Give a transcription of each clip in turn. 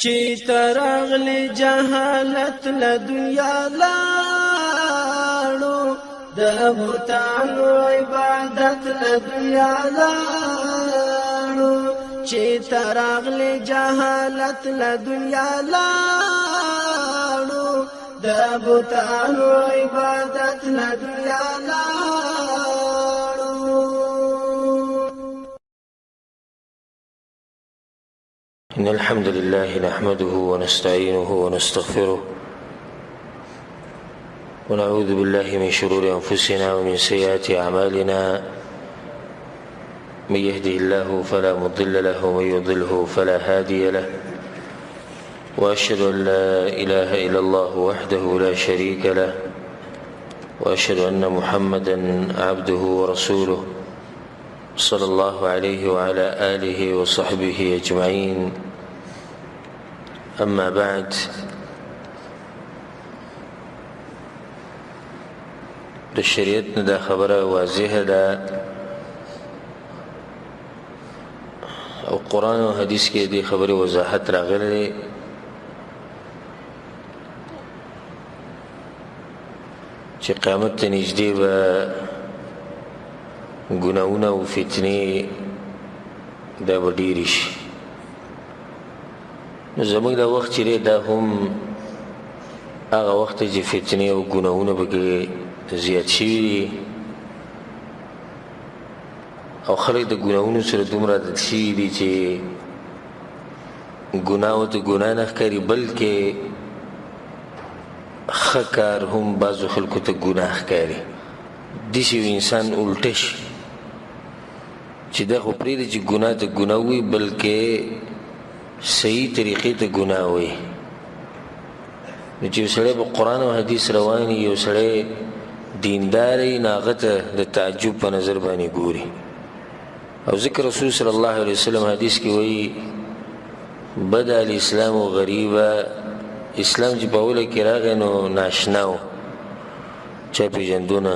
چی ترغلی جهالت لدنیا لاړو د بوتانو عبادت لدنیا لاړو چی ترغلی جهالت لدنیا لاړو د بوتانو عبادت لدنیا لاړو. إن الحمد لله نحمده ونستعينه ونستغفره ونعوذ بالله من شرور أنفسنا ومن سيئات أعمالنا. من يهده الله فلا مضل له ومن يضله فلا هادي له، وأشهد أن لا إله إلا الله وحده لا شريك له، وأشهد أن محمدا عبده ورسوله صلى الله عليه وعلى آله وصحبه أجمعين. أما بعد، د شریعت نه دا خبره واضحه ده او قرآن او حدیث کې دې خبره وضاحت راغلې چې قیامت ته نږدې به ګناهونه او فتنې دا به ډېرې شي. نو زموږ دا وخت چې دی دا هم هغه وخت چې فتنې او ګناهونه پکې زیات شوي دي او خلک د ګناهونو سره دومره عادت شوي دي چې ګناه ورته ګناه نه ښکاري، بلکې ښه کار هم بعضو خلکو ته ګناه ښکاري. داسې یو انسان الټه شي چې دا خو پرېږدي چې ګناه ته ګناه وي، بلکې صحیح طریقې ته ګناه وي. نو چې یو سړی په قرآن او حدیث روان وي، یو سړی دیندار وي، نو هغه ته د تعجب په نظر باندې ګوري. او ذکر رسول صلی الله علیه وسلم حدیث کې وایي بدا الاسلام غریبا، اسلام چې په اوله کې راغی نو ناشنا و، چا پېژندونه،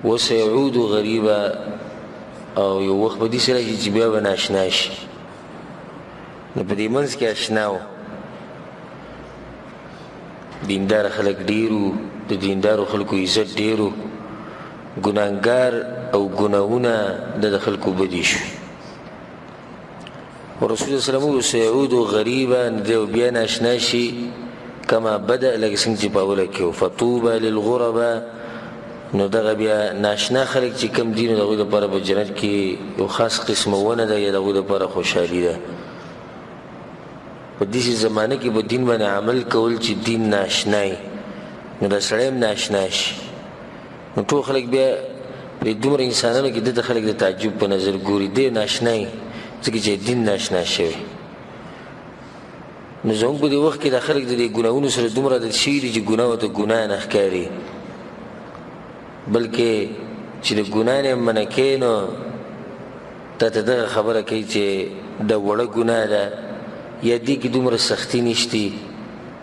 وسيعود غریبا، او یو وخت به داسې راشي چې بیا به ناشنا شي. نو په دې منځ کې اشنا و. دیندار خلک ډېرو، د دیندارو خلکو عزت ډېرو، ګناهګار او ګناهونه د خلکو بدي شو. ورسول الله صلی الله علیه وسلم سيعود غریبا، نو بیا ناشنا شي کما بدا، لکه څنګه چې په اوله کې و. فطوبى للغرباء، نو دغه بیا ناشنا خلک چې کم دي نو د هغوی دپاره په جنت کې یو خاص قسمه ونه ده یا د هغوی دپاره خوشحالي ده. په داسې زمانه کې په دین باندې عمل کول چې دین ناشنا وي نو دا سړی هم ناشنا شي. نو ټول خلک بیا په دومره انسانانو کې دته خلک د تعجب په نظر ګوري، دی ناشنا وي ځکه چې دین ناشنا شوی. نو زموږ په دې وخت کې دا خلک د دې ګناهونو سره دومره عادت شوي دي چې ګناه ورته ګناه نه ښکاري، بلکې چې د ګناه نه منع کوې نو تا ته دغه خبره کوي چې دا وړه ګناه ده، یا دې کې دومره سختي نشتی،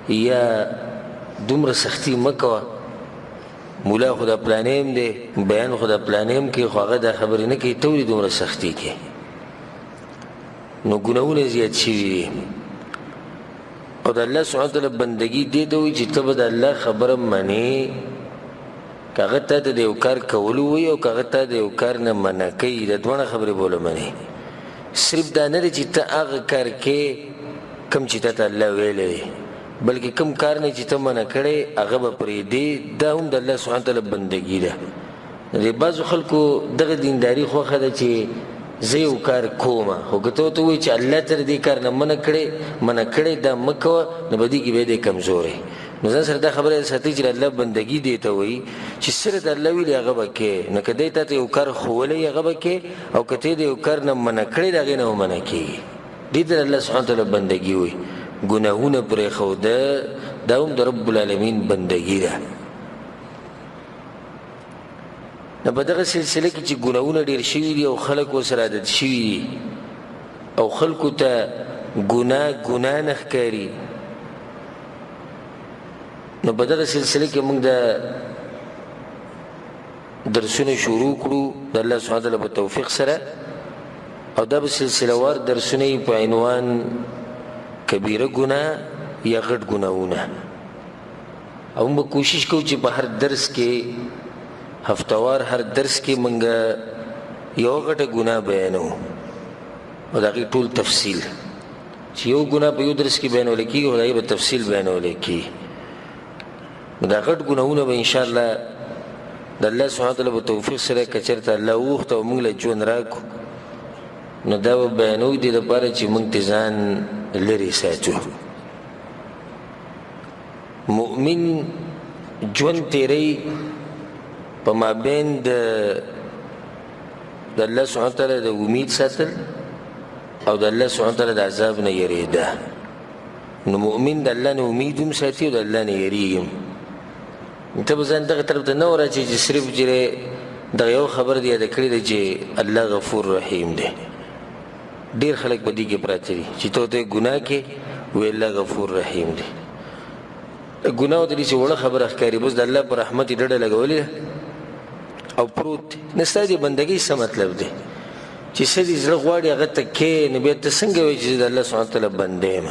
یا دومره سختي مه کوه، مولا خو دا پلانې هم دی، بیان خو دا پلانې هم کوي، خو هغه دا خبرې نه کوي، ته ولې دومره سختي کوې؟ نو ګناهونه زیات شوي دي. او د الله سبحانه وتعالی بندګي دې ته وایي چې ته به د الله خبره منې، که هغه تا ته د یو کار کولو وایي او که هغه تا د یو کار نه منع کوي، د دواړه خبرې به له منې. صرف دا نه دی چې ته هغه کار کې کم چې تا ته الله ویلی دی، بلکې کم کار نه چې ته منع کړی هغه به پرېږدې. دا هم د الله سبحانه وتعالی بندګي ده. د بعضو خلکو دغه دینداري خوښه ده چې زه یو کار کومه، خو که ته ورته ووایې چې الله ته د دې کار نه منع کړی دا مه کوه، نو په دې کې بیا دی کمزوری. نو ځان سره دا خبره ساتئ چې د الله بندګي دې ته وایي چې صرف د الله ویلي هغه به کوې. نو که دی تا ته یو کار ښوولی هغه به کوې، او که ته د یو کار نه منع کړی د هغې نه به منع کېږي. دې ته د الله سبحانه وتعالی بندګي وایي. ګناهونه پرېښوده دا هم د رب العالمین بندګي ده. نو په دغه سلسله کې چې ګناهونه ډېر شوي دي او خلک ورسره عادت شوي دي او خلکو ته ګناه نه ښکاري، نو په دغه سلسله کې موږ د درسونه شروع کړو د الله سبحانه وتعالی په توفیق سره، او دا به سلسله وار درسونه په عنوان کبیره ګناه یا غټ ګناهونه. او موږ کوشش کوو چې په هر درس کې هفتوار هر درس کې موږ یو غټه ګناه بیانو او د هغې ټول تفصیل چې یو ګناه په یو درس کې بیانول کېږي او د هغې به تفصیل بیانولی کېږي. نو دا غټ ګناهونه به انشاءالله د الله سبحانه وتعالی په توفیق سره که چېرته الله وغوښته او موږ له ژوند راکړو نو دا به بیانوو دې دپاره چې موږ ترې ځان لرې ساتو. مؤمن ژوند تیری په مابین د الله سبحانه وتعالی د امید ساتل او د الله سبحانه وتعالی د عذاب نه یریده. نو مؤمن د الله نه امید هم ساتي او د الله نه یریږي هم. ته به ځان دغه طرف ته نه وراچوې چې صرف جرې دغه یو خبر دې یاده کړې ده چې الله غفور رحیم دی. ډېر خلک په دې کې پراته دي چې ته ورته ګناه کې وایي الله غفور رحیم دی. ګناه ورته داسې وړه خبره ښکاري، بس د الله په رحمت یې ډډه لګولې ده او پروت دی. نه ستا د بندګۍ څه مطلب دی چې څه دې زړه غواړي هغه ته کې، نو بیا ته څنګه وایي چې زه د الله سبحانه وتعالی بنده یم؟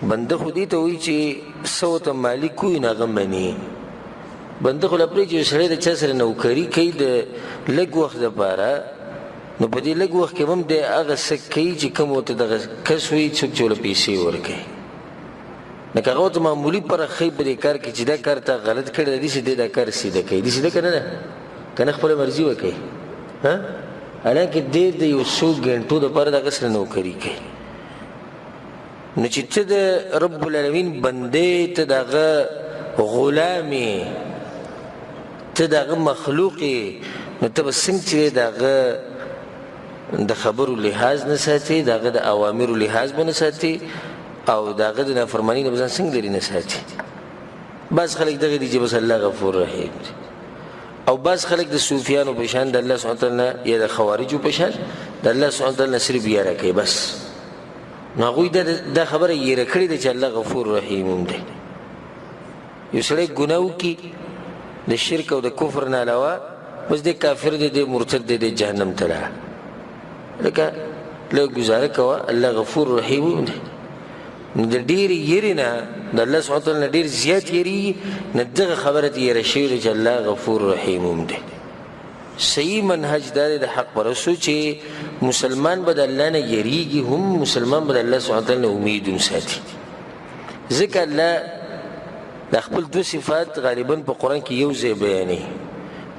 بنده خو دې ته وایي چې څه ورته مالک وي نو هغه مني. بنده خو له پرېږدي چې یو سړی د چا سره نوکري کوي د لږ وخت دپاره، نو په دې لږ وخت کې به هم دی هغه څه کوي چې کوم ورته دغه کس وي څوک چې ورله پیسې ورکوي. لکه هغه ورته معمولي فرق ښیي په دې کار کې چې دا کار ته غلط کړی دی، داسې دی دا کار سیده کوي. داسې ده که نه ده؟ که نه خپله مرضي وکوي. حالانکه دی د یو څو ګنټو دپاره د هغه سره نوکري کوي. نو چې ته د رب العالمین بندې، ته د هغه غلام یې، ته د هغه مخلوق یې، نو ته به څنګه چې د هغه د خبرو لحاظ نه ساتي، د هغه د اوامرو لحاظ به نه ساتي او د هغه د نافرمانۍ نه به ځان څنګه لرې نه ساتي. بعض خلک دغه دي چې بس الله غفور رحیم دی، او بعض خلک د صوفیانو په شان د الله سبحانه وتعالی نه یا د خوارجو په شان د الله سبحانه وتعالی نه صرف یاره کوي بس. نو هغوی دا خبره یېره کړې ده چې الله غفور رحیم هم دی. یو سړی ګناه وکړي د شرک او د کفر نه علاوه، بس دی کافر دی، دی مرتد دی، دی جهنم ته لاړ. لکه لږ ګزاره کوه، الله غفور رحیم هم دی. نو د ډېرې یېرې نه د الله سبحانه وتعالی نه ډېر زیات یېرېږي، نو دغه خبره ته یېره شوې ده چې الله غفور رحیم هم دی. صحیح منهج دا دی د حق پرستو چې مسلمان به د الله نه یېرېږي هم، مسلمان به د الله سبحانه وتعالی نه امید هم ساتي. ځکه الله د خپل دو صفات غالبا په قرآن کې یو ځای بیانوي.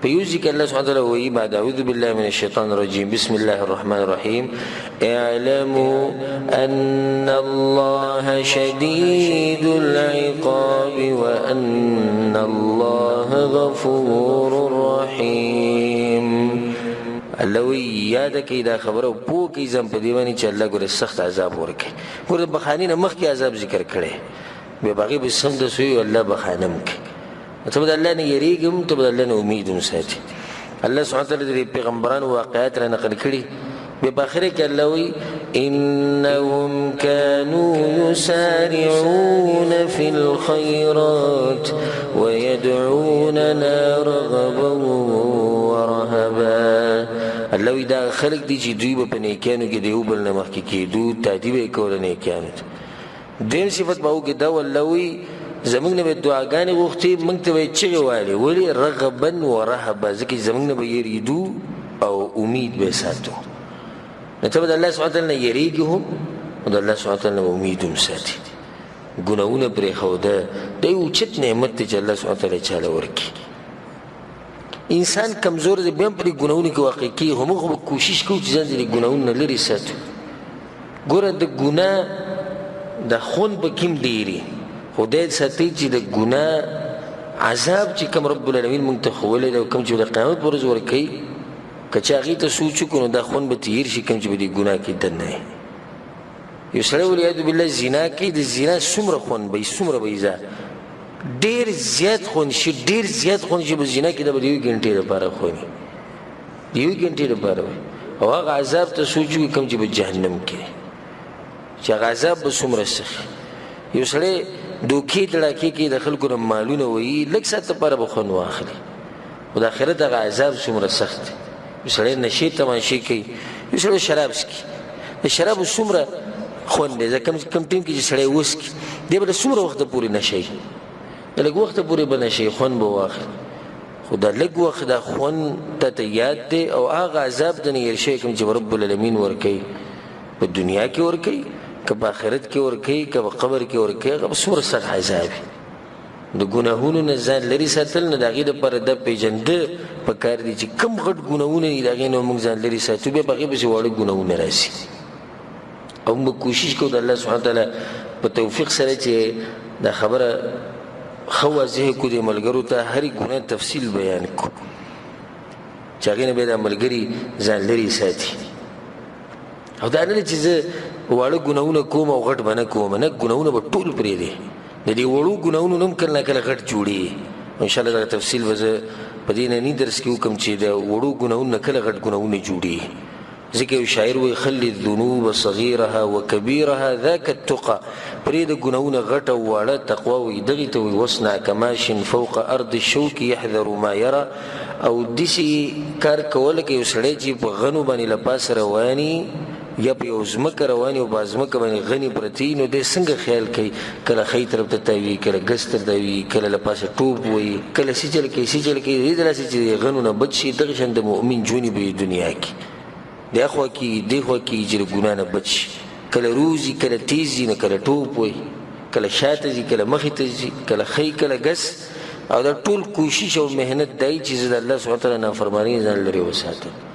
په یو ځای کې الله سبحانه وتعالی وایي بعد اعوذ بالله من الشیطان الرجیم بسم الله الرحمن الرحیم اعلموا ان الله شدید العقاب وان الله غفور رحیم. الله وایي یاده کوي دا خبره او پوه کوي ځان په دې باندې چې الله ګوره سخت عذاب ورکوي. ګوره د بخاني نه مخکې عذاب ذکر کړی، بیا به هغې به سمدس وي الله بخانه هم کوي. ته به د الله نه یېرېږي هم، ته به د الله نه امید هم ساتي. الله سبحانه وتعالی د پیغمبرانو واقعات را نقل کړي، بیا په آخره کې الله وایي انهم كانوا يسارعون في الخيرات ويدعوننا رغبا ورهبا. الله وایي دا خلک دي چې دوی به په نیکیانو کې د یو بل نه مخکې کېدو، تادیب یې کوله نیکیانو ته. دیم صفت به وکړي دا والله وایي زمونږ نه به دعاګانې غوښتې، موږ ته به یې چغې والې. ولې؟ رغبا ورهبا، ځکه چې زمونږ نه به یېرېدو او امید به یې ساتو. نو ته به د الله سبحانه وتعالی نه یېرېږي هم او د الله سبحانه وتعالی نه امید هم ساتي. ګناهونه پرېښوده دا یو اوچت نعمت دی چې الله سبحانه وتعالی چاله ورکړي. انسان کمزور دی، بیا هم په دې ګناهونو کې واقع کېږي، خو موږ به کوشش کوو چې ځان د دې ګناهونو نه لرې ساتو. ګوره د ګناه د خون په کې هم ډېري، خدای ساتي چې د ګناه عذاب چې کوم رب العالمین موږ ته ښوولی دی او کوم چې د قیامت په ورځ ورکوي، که چې هغې ته سوچ وکړو نو دا خون به تېر شي کوم چې به دې ګناه کې دننه وي. یو سړی والعیاذ بالله زنا کوي، د زنا څومره خون به وي، څومره به یې ډېر زیات خون شي، ډېر زیات خون شي په زنا کې، دا به د یوې ګنټې لپاره خوني، د یوې ګنټې لپاره وي. او هغه عذاب ته سوچ وکړي کوم چې په جهنم کې چې هغه عذاب به څومره سخي. یو سړی دوکې دړاکې کې د خلکو نه مالونه وهي، لږ ساعت لپاره به خوند واخلي، خو د آخرت هغه عذاب څومره سخت دی. یو سړی نشې تماشې کوي، یو سړی شراب څښي، د شرابو څومره خوند دی ځکه کوم ټیم کې چې سړی وسکي دی به د څومره وخته پورې نشئ د لږ وخته پورې به نشئ خوند به واخلي خو دا لږ وخت دا خوند ته یاد دی او هغه عذاب د نه هېر شوی کوم چې رب العالمین ورکوي په دنیا کې ورکوي که په آخرت کې ورکوي که په قبر کې ورکوي هغه به څومره سخت عذاب وي د ګناهونو نه ځان لرې ساتل نه د هغې دپاره دا پېژنده پکار دي چې کوم غټ ګناهونه دي د هغې نه موږ ځان لرې ساتو بیا په هغې پسې واړه ګناهونه راسي او موږ کوشش کوو د الله سبحانه وتعالی په توفیق سره چې دا خبره ښه واضح کړو دې ملګرو ته هرې ګناه تفصیل بیان کړو چې هغې نه بیا دا ملګري ځان لرې ساتي او دا نه ده چې زه واړه ګناهونه کوم او غټ به نه کوم نه ګناهونه به ټول پرېږدي د دې وړو ګناهونو نه هم کله نه کله غټ جوړېږي انشاءالله دغه تفصیل به زه په دې ننني درس کې وکړم چې د وړو ګناهونو نه کله غټ ګناهونه جوړېږي ځکه یو شاعر وایي خلي الذنوب صغیرها وکبیرها ذاک التقى پرېږده ګناهونه غټ او واړه تقوا وایي دغې ته وایي واصنع کماش فوق ارض الشوک یحذر ما یرى او داسې کار کوه لکه یو سړی چې په غنو باندې له پاسه رواني یا په یو ځمکه رواني او په ځمکه باندې غني پرتې نو دی څنګه خیال کوي کله ښی طرف ته تاوي کله ګس ته تاوي کله له پاسه ټوپ وایي کله څه چل کوي څه چل کوي دې داسې چې غنو نه بچ شي دغه شان د مؤمن ژوند به دنیا کې دی خوا کې دی خوا کې چې د ګناه نه بچ شي کله روزي کله تیزي نو کله ټوپ وایي کله شاته ځي کله مخې ته ځي کله ښی کله ګس او دا ټول کوشش او محنت دی چې زه د الله سبحانه وتعالی نافرماني ځان لرې وساتم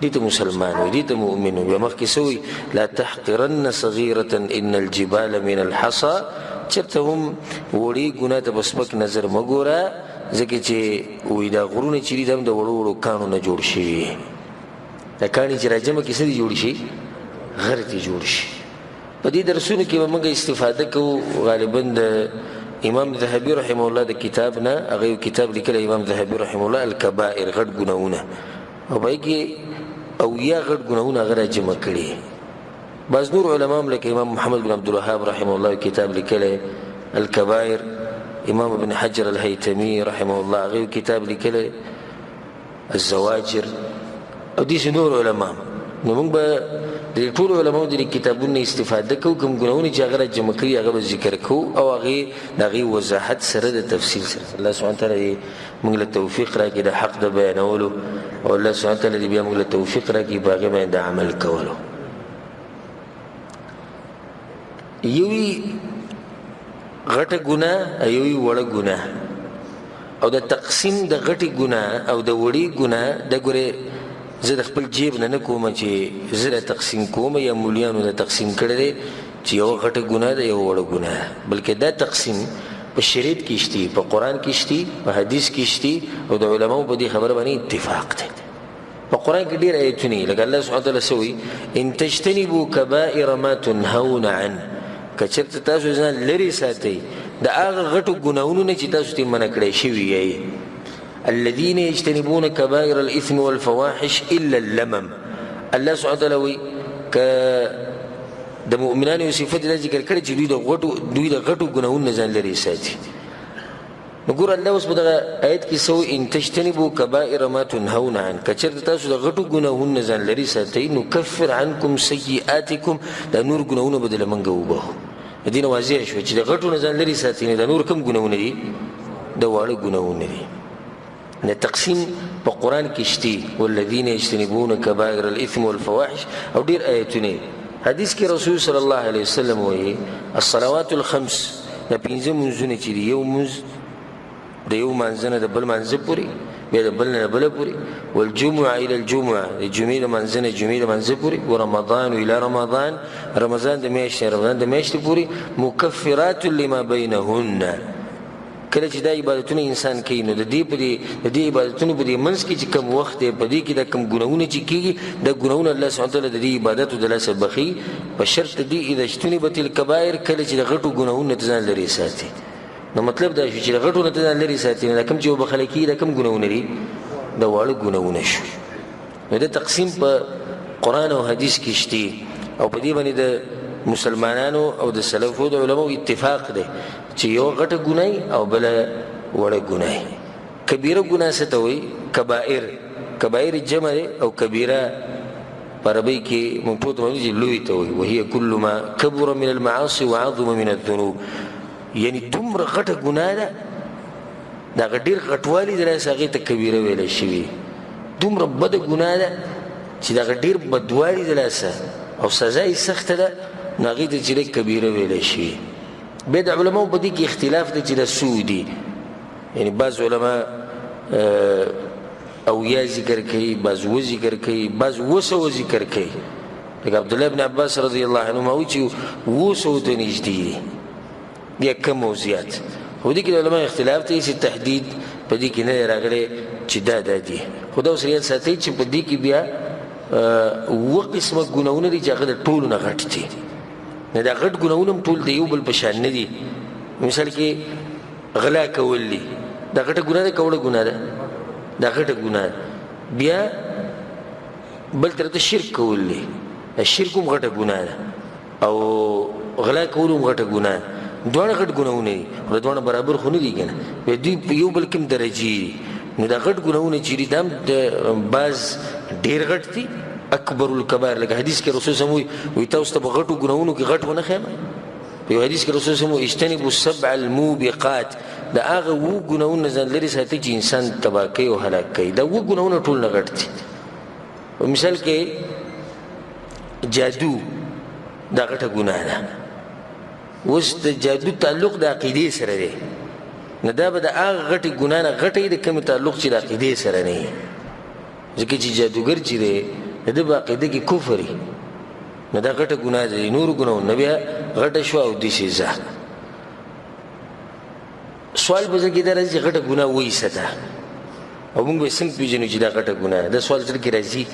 دې ته مسلمان وي دې ته مؤمن وي مخکې څه وایي لا تحقرن صغیرة ان الجبال من الحصى چېرته هم وړې ګناه ته په سپک نظر مه ګوره ځکه چې وایي دا غرونه چې دي دا هم د وړو وړو کاڼو نه جوړ شوي دا کاڼي چې راجمع کې څه دي جوړ شي غر دې جوړ شي په دې درسونو کې به موږ استفاده کوو غالبا د امام ذهبي رحمه الله د کتاب نه هغه یو کتاب لیکلی امام ذهبي رحمه الله الکبائر غټ ګناهونه او په هغې کې او یا غټ ګناهونه هغه راجمع کړي بعض نور علما هم لکه امام محمد بن عبدالوهاب رحمه الله کتاب لیکلی الکبائر امام ابن حجر الهیتمي رحمه الله هغه کتاب لیکلی الزواجر او داسې نور علما نو موږ به د ټولو علماو د کتابونو استفاده کوو کوم ګناهونه چې هغه راجمع کړي هغه به ذکر کوو او هغې د هغې وضاحت سره د تفصیل سره الله سبحانه وتعالی موږ له توفیق راکړي د حق د بیانولو او الله سبحانه وتعالی بیا موږ له توفیق راکړي په هغې باندې د عمل کولو یوی غټه ګناه یوی وړه ګناه او د تقسیم د غټې ګناه او د وړې ګناه د ګورې زه د خپل جیب نه نه کوم چې زه تقسیم کوم یا مولیانو د تقسیم کړی دی چې یو غټه ګناه ده یو وړه ګناه ده بلکې دا تقسیم په شریعت کې شته په قرآن کې شته په حدیث کې شته او د علماو په دې خبره باندې اتفاق دی په قرآن کې ډېر آیتونه لکه الله سبحانه وتعالی څه وایي ان تجتنبوا کبائر ما تنهون عنه که چېرته تاسو ځان لرې ساتئ د هغه غټو ګناهونو نه چې تاسو ته منع کړی شوي یئ الذين يجتنبون كبائر الاثم والفواحش الا اللمم الله سبحانه وتعالى وي ک د مؤمنانو صفات د ذکر کړي چې دوی د غټو ګناهونو نه ځان لري ساتي نو ګور الله اوس په دغه آیت کې سو ان تجتنبوا كبائر ما تنهون عنه کچر تاسو د غټو ګناهونو نه ځان لري ساتي نو کفر عنكم سيئاتكم د نور ګناهونو بدله منګه وبو دین واضح شو چې د غټو نه ځان لري ساتي نه د نور کم ګناهونه دي د واړه ګناهونه دي نه تقسیم په قرآن کې شته والذین یجتنبون کبائر الاثم والفواحش او ډیر آیتونه حدیث کې رسول صلی الله علیه وسلم وایي الصلوات الخمس د پنځه منځونه چې دی یو منځ د یو منځ نه د بل منځ پورې بیا د بل نه بل پورې والجمعه الى الجمعه د جمعې د منځ نه جمعې د منځ پورې ورمضان الى رمضان رمضان د میاشتې رمضان د میاشتې پورې مکفرات لما بینهن کله چې دا عبادتونه انسان کوي نو د دې عبادتونو په دې منځ کې چې کوم وخت دی په دې کې د کوم ګناهونه چې کېږي د ګناهونه الله سبحانه وتعالی د دې عبادتو د لاسه بخي په شرط دی اذا اجتنبت الکبائر کله چې د غټو ګناهونو نه ځان لرې ساتي نو مطلب دا شو چې د غټو نه ځان لرې ساتي نو دا کوم چې وبخلی کېږي دا کوم ګناهونه دي د واړه ګناهونه شو نو د تقسیم په قرآن او حدیث کې شته او په دې باندې د مسلمانانو او د سلفو د علماو اتفاق دی چې یو غټه ګناه او بل وړه ګناه کبیره ګناه څه ته وایي کبائر جمع او کبیره عربی کې موږ ټول ته وایي لوی ته وایي وهي كل ما كبر من المعاصي وعظم من الذنوب یعنی دومره غټه ګناه ده دا ډېر غټوالی د لاسه هغې ته کبیره ویلی شوي دومره بده ګناه ده چې دا ډېر بدوالي د لاسه او سزا یې سخته ده نو هغې ته چې کبیره ویلی شوي بیا د علماو په دې کې اختلاف دی چې دا څو دي یعنی بعض علما اویا ذکر کوي بعض و ذکر کوي بعض 200 ذکر کوي لکه عبدالله بن عباس رضی الله عنهما وایي چې 200 ته نږدې دي یا کم او زیات خو دې کې د علما اختلاف دی چې تحدید په دې کې نه دی راغلی چې دا دي خو دا اوس یاد ساتئ چې په دې کې بیا 2 قسمه ګناهونه دي چې هغه د ټولو نه غټ دي نه دا غټ ګناهونه هم ټول د یو بل په شان نه دي مثال کې غلا کول دي دا غټه ګناه ده کوله ګناه ده دا غټه ګناه بیا بل طرف ته شرک کول دي شرک هم غټه ګناه ده او غلا کول هم غټه ګناه ده دواړه غټ ګناهونه دي خو دواړه برابر خو نه دي که نه دوی په یو بل کوم درجې دي نو دا غټ ګناهونه چې دي دا هم د بعض ډېر غټ دي اکبر الکبائر لکه حدیث کې رسول صلی الله علیه وسلم وایي تاسو ته به غټو ګناهونو کې غټ ونه ښیم په یو حدیث کې رسول صلی الله علیه وسلم اجتنبوا السبع الموبقات دا هغه 2 ګناهونه ځان لرې ساتي چې انسان تباه کوي او هلاک کوي دا 2 ګناهونه ټول نه غټ دي په مثال کې جادو دا غټه ګناه ده اوس د جادو تعلق د عقیدې سره دی نو دا به د هغه غټې ګناه نه غټه د کوم تعلق چې د عقیدې سره نه وي ځکه چې جادوګر چې دی د ده په عقیده کې کفر وي نو دا غټه ګناه ده نورو ګناهونه بیا غټه شوه او داسې ځه سوال به زه کې دا راځي چې غټه ګناه وایسته او موږ به یې څنګه پېژنو چې دا غټه ګناه ده دا سوال زړه کې راځي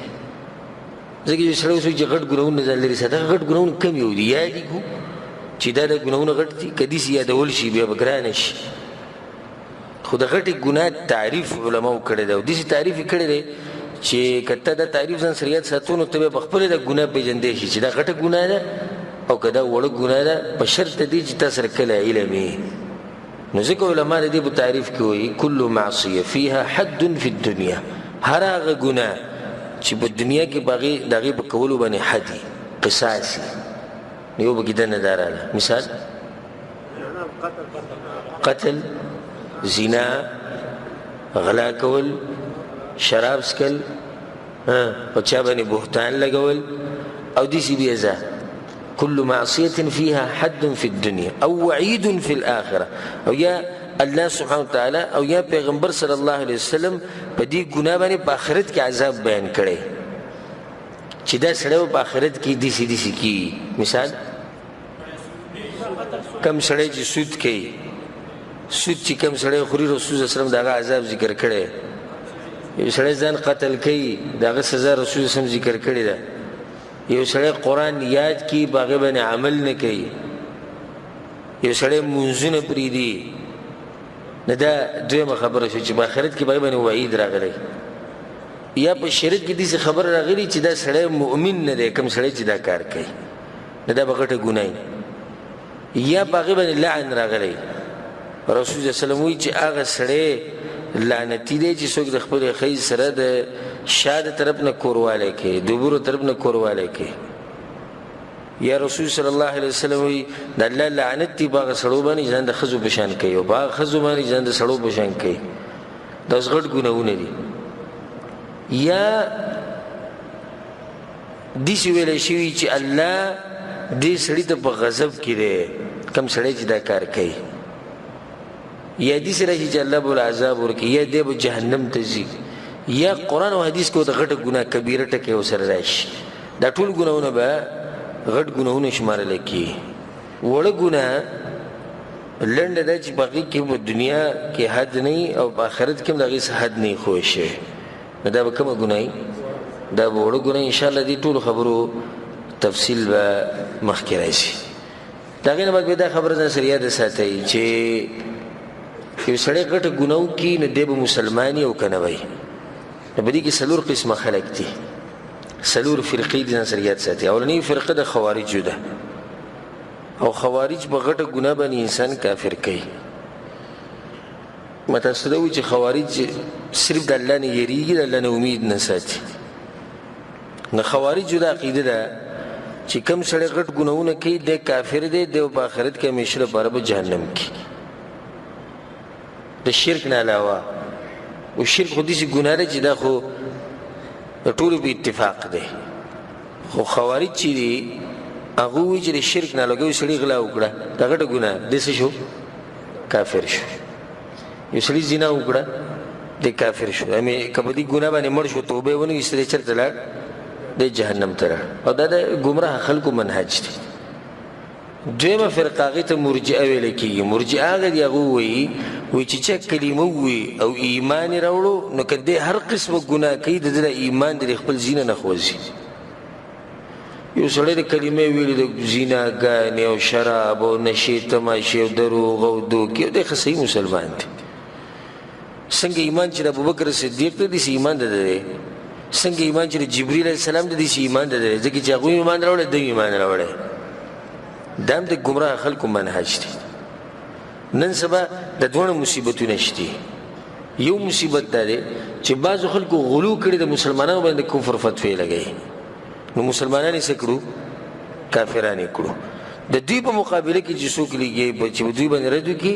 ځکه چې سړی اوس وایي چې غټ ګناهونه ځان لرې ساته غټ ګناهونه کم یو دي یاد یې کړو چې دا د ګناهونه غټ دي که داسې یادول شي بیا به ګرانه شي خو د غټې ګناه تعریف علماو کړی دی او داسې تعریف یې کړی دی چې که ته دا تعریف ځان سره یاد ساتو نو ته بیا په خپله دا ګناه پېژندی شي چې دا غټه ګناه ده او که دا وړه ګناه ده په شرط دی چې تا سره کله علم وي نو ځکه علما د دې په تعریف کې وایي کل معصیه فیها حد فی الدنیا هر هغه ګناه چې په دنیا کې د هغې په کولو باندې حد وي قصاص وي یو پکې دنه دا راغله مثال قتل زنا غلا کول شراب څکل په چا باندې بهتان لګول او داسې بیا ځه كل معصية فيها حد في الدنيا أو وعيد في الآخرة أو يا الله سبحانه وتعالى أو يا پیغمبر صلى الله عليه وسلم په دې ګناه باندې په آخرت کې عذاب بیان کړی چې دا سړی په آخرت کې داسې کي مثال کم سړی چې سود کوي سود چې کم سړی خوري رسول صلی الله علیه وسلم د هغه عذاب ذکر کړی یو سړی ځان قتل کوي د هغه سزا رسول صلی الله علیه وسلم ذکر کړې ده یو سړی قرآن یاد کی باغې باندې عمل نه کوي یو سړی منځونه پرېږدي نه دا دویمه خبره شوه چې په آخرت کې باغې باندې وعید راغلی یا په شریعت کې داسې خبره راغلي چې دا سړی مؤمن نه دی کوم سړی چې دا کار کوي نه دا به غټه ګناه یا په هغې باندې لعن راغلی رسول صلی الله علیه وسلم وایي چې هغه سړی لعنتي دی چې څوک د خپلې ښځې سره د شا د طرف نه کوروالی کوي د اوبرو طرف نه کوروالی کوي یا رسول صلی الله علیه وسلم وایي د الله لعنت دی په هغه سړو باندې ځان د ښځو په شان کوي او په هغه ښځو باندې ځان د سړو په شان کوي دا اوس غټ ګناهونه دي یا داسې ویلی شوي چې الله دې سړي ته په غضب کې دی کوم سړی چې دا کار کوي یا داسې راشي چې الله به له عذاب ورکړي یا دی به جهنم ته ځي یا قرآن او حدیث کې ورته غټه ګناه کبیره ټکی ورسره راشي دا ټول ګناهونه به غټ ګناهونه شمارلی کېږي وړه ګناه لنډه ده چې په هغې کې په دنیا کې حد نه او په آخرت کې هم د هغې څه حد نه ښوی شوی نو دا به کومه ګناه دا به وړه ګناه انشاءالله دې ټولو خبرو تفصیل به مخکې راشي د هغې نه بعد بیا دا خبره ځان سره یاده ساتئ چې یو سړی غټه ګناه وکړي نو دی به مسلمان او که نه وی نو په دې کې 4 قسمه خلک دي 4 فرقې دي ځان سره یاد ساتي اولنۍ فرقه د خوارجو ده او خوارج په غټه ګناه باندې انسان کافر کوي ما تاسو ته وایي چې خوارج صرف د الله نه یریږي د الله نه امید نه ساتي نه خوارجو دا عقیده ده چې کوم سړی غټ ګناهونه کوي دی کافر دی په آخرت کې همیشه لپاره به جهنم کې د شرک نه علاوه او شرک خو داسې ګناه ده چې دا خو د ټولو په اتفاق دی خو خوارج چې دي هغه وایي چې د شرک نه لږ یو سړي غلا وکړه دا غټه ګناه دی څه شو کافر شو یو سړي زنا وکړه دی کافر شو که په دې ګناه باندې مړ شو توبه ونه ایستلی چېرته لاړ دی جهنم ته لاړ او دا د ګمراه خلکو منهج دی دویمه فرقه هغې ته مرجعه ویلی کېږي مرجعه هغه دي هغه ووایي چې چا کلمه ووایي او ایمان یې راوړو نو که دی هر قسمه ګناه کوي د ده د ایمان د خپل ځینه نه خوځي یو سړی د کلمې ویلي د زیناګانې او شراب او نشې تماشې او دروغ او دوکې او دی ښه صحیح مسلمان دی څنګه ایمان چې د ابوبکر صدیق ته داسې ایمان د ده دی څنګه ایمان چې د جبریل علیه السلام ته داسې ایمان د ده دی ځکه چې هغوی ایمان راوړی دوی ایمان راوړی دا هم د ګمراه خلکو منهج دی نن سبا د دواړه مصیبتونه شته یو مصیبت دا دی چې بعضو خلکو غلو کړي د مسلمانانو باندې کفر فتوی لګوي نو مسلمانان یې څه کړو کافران یې کړو د دوی په مقابله کې چې څوک لګي چې دوی باندې رد وکړي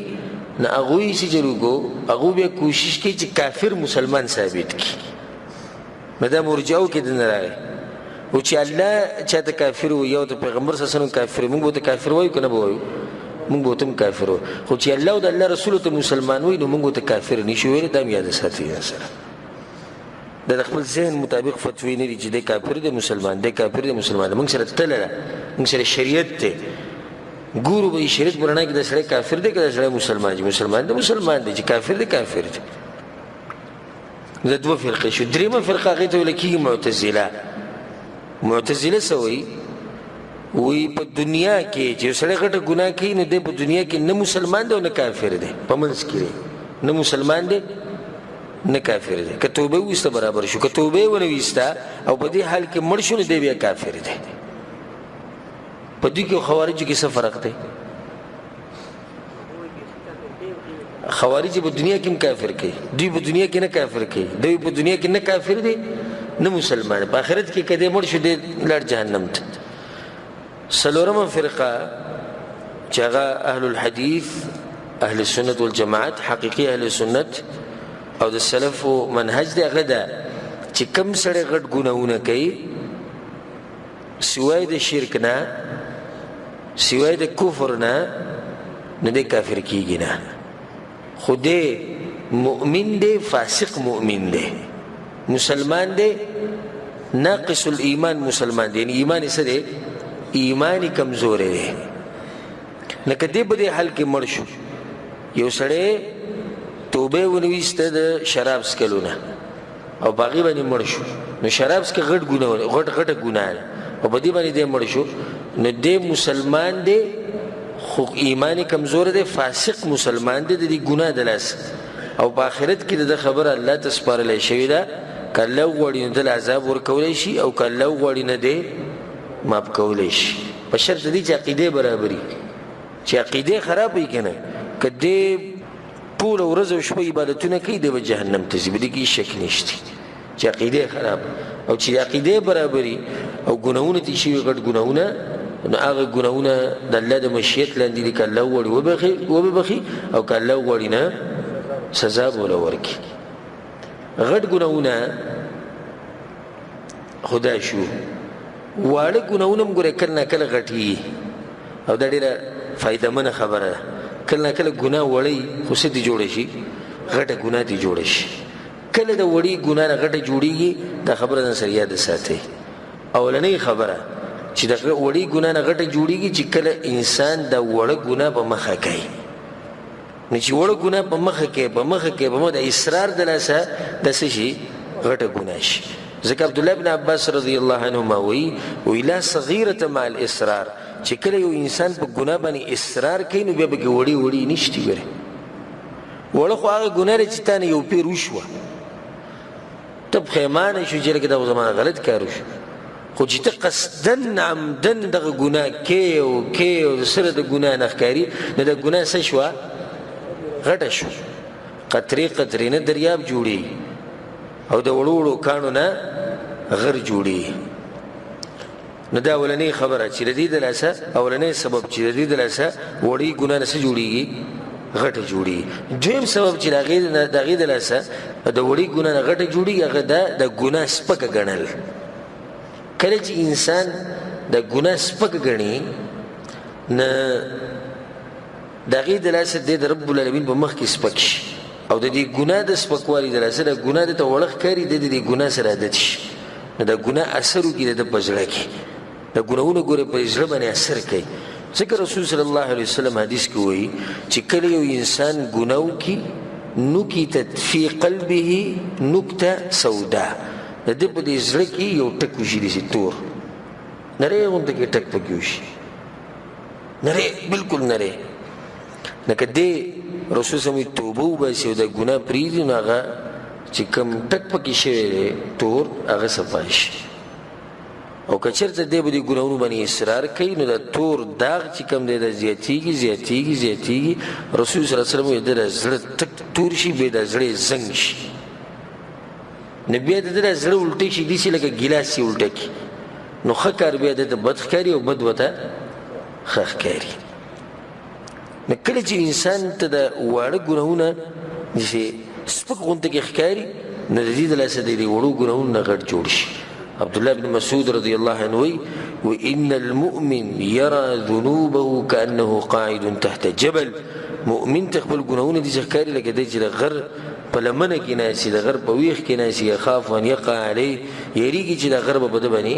نو هغوی یې څه چلو کو هغوی بیا کوشش کوي چې کافر مسلمان ثابت کړي نو دا مرجعو کې دننه راغی او چې الله چاته کافر وایي او د پیغمبر صلی الله علیه وسلم کافر موږ به ورته کافر وایو که نه به وایو موږ به ورته هم کافر وایو خو چې الله او د الله رسول ته مسلمان وایي نو موږ ورته کافر نشو ویلی دا هم یاده ساتئ سره دا د خپل ذهن مطابق فتوی نه دي چې دی کافر دی مسلمان دی کافر دی مسلمان دی موږ سره تله ده موږ سره شریعت دی ګورو به شریعت په رڼا کې دا سړی کافر دی که دا سړی مسلمان دی مسلمان دی مسلمان دی چې کافر دی کافر دی دا دوه فرقې شو درېیمه فرقه هغې ته ویل کېږي معتزله معتزله څه وایي وی په دنیا کې چې یو سړی غټه ګناه کوي نو دی په دنیا کې نه مسلمان دی او نه کافر دی په منځ کې دی نه مسلمان دی نه کافر دی که توبه ویسته برابر شو که توبه ونه ویسته او په دې حال کې مړ شو نو دی بیا کافر دی په دوی کې خوارجو کې څه فرق دی خوارج په دنیا کې هم کافر کوي دوی په دنیا کې نه کافر کوي دوی په دنیا کې نه کافر دی نه مسلمان په آخرت کې که دی مړ شو دی لاړ جهنم ته څلورمه فرقه چې هغه اهل الحدیث اهل السنت والجماعت حقیقي اهل سنت او د سلفو منهج دی هغه ده چې کوم سړی غټ ګناهونه کوي سوای د شرک نه سوای د کفر نه نه دی کافر کیږي نه خو دی مؤمن دی فاسق مؤمن دی مسلمان دی ناقص الایمان مسلمان دی یعنی ایمان څه دی ایمانی کمزوری دی لکه دی په دې حال کې مړ شو یو سړی توبه ونویسته د شراب څکلو نه او په هغې باندې مړ شو نو شراب څکه غټه ګناه ده او په دې باندې دی مړ شو نو دی مسلمان دی خو ایمانی کمزور دی فاسق مسلمان دی د دې ګناه د لاسه او په آخرت کې د خبره الله ته سپارلی شوې ده که الله وغواړي نو دل عذاب ورکولی شي او که الله وغواړي نه دی معاف کولی شي په شرط دی چې عقیدې برابري چې عقیدې خراب وي که نه که دی ټوله ورځ او شپه عبادتونه کوي دی به جهنم ته ځي په دې کې شک نشته چې عقیدې خراب او چې عقیدې برابري او ګناهونه ترې شوي غټ ګناهونه نو هغه ګناهونه د الله د مشیت لاندې دي که الله وغواړي وببخي او که الله وغواړي نه سزا به ورله ورکړي غټ ګناهونه خدا شو واړه ګناهونه هم ګوره کله ناکله غټېږي او دا ډېره فایدهمنه خبره ده کله ناکله ګناه وړی خو څه دې جوړه شي غټه ګناه دې جوړه شي کله د وړي ګناه نه غټه جوړېږي دا خبره ځان سره یاده ساتئ اولنۍ خبره چې د وړي ګناه نه غټه جوړېږي چې کله انسان د وړه ګناه په مخه کوي نو چې وړه ګناه په مخه کې د اصرار د لاسه د څه شي غټه ګناه شي ځکه عبدالله بن عباس رضی الله عنهما وی لا صغیرة مع الاصرار چې کله یو انسان په ګناه باندې اصرار کوي نو بیا به کې وړي نشتي ګورې وړه خو هغه ګناه دی چې تا نه یو پیر وشوه ته پښیمانه شو چې لکه دا خو زما غلط کار وشو خو چې ته قصدن عمدن دغه ګناه کې او سره د ګناه نه ښکاري نو د ګناه څه شوه غټه شو قطرې نه دریاب جوړېږي او د وړو کاڼو نه غر جوړېږي نو دا اولنۍ خبره چې د دې د لاسه اولنۍ سبب چې د دې د لاسه وړې ګناه نه څه جوړېږي غټه جوړېږي دویم سبب چې د هغې د لاسه د وړې ګناه نه غټه جوړېږي هغه دا د ګناه سپکه ګڼل کله چې انسان د ګناه سپکه ګڼي نه د هغې د لاسه دی د رب العالمین په مخ کې سپک شي او د دې ګناه د سپکوالي د لاسه د ګناه د ته وړه ښکاري د دې ګناه سره عادت شي نو د ګناه اثر وکړي د ده په زړه کې د ګناهونو ګورې په زړه باندې اثر کوي ځکه رسول صلی الله علیه وسلم حدیث کې وایي چې کله یو انسان ګناه وکړي نکتت فی قلبه نکته سودا د ده په دې زړه کې یو ټک وشي داسې تور نری غونته کې ټک پکې وشي نری بالکل نری لکه دې رسول صلی الله توبه وباسي او د ګناه پرېږدي نو هغه چې کوم ټک پکې شوی دی تور هغه صفا شي او که چېرته دی به دې ګناهونو باندې اصرار کوي نو د تور داغ چې کوم دی د زیاتېږي زیاتېږي زیاتېږي رسول صلی الله علیه وسلم وایي د زړه ټک تور شي بیا د زړه زنګ شي نو بیا د ده د زړه الټی شي داسې لکه ګیلاس یې الټه کړي نو ښه کار بیا د ته بد ښکاري او بد ورته ښه ښکاري نو کله چې انسان ته د واړه ګناهونه داسې سپک غونته کې ښکاري نو د دې د لاسه د دې وړو ګناهونو نه غټ جوړ شي عبدالله بن مسعود رضی الله عنه وی ان المؤمن يرى ذنوبه كأنه قاعد تحت جبل مؤمن ته خپل ګناهونه داسې ښکاري لکه دی چې د غر په لمنه کې ناستي د غر په ویښ کې ناستي یخاف ان یقع علیه یریږي چې د غر به په ده باندې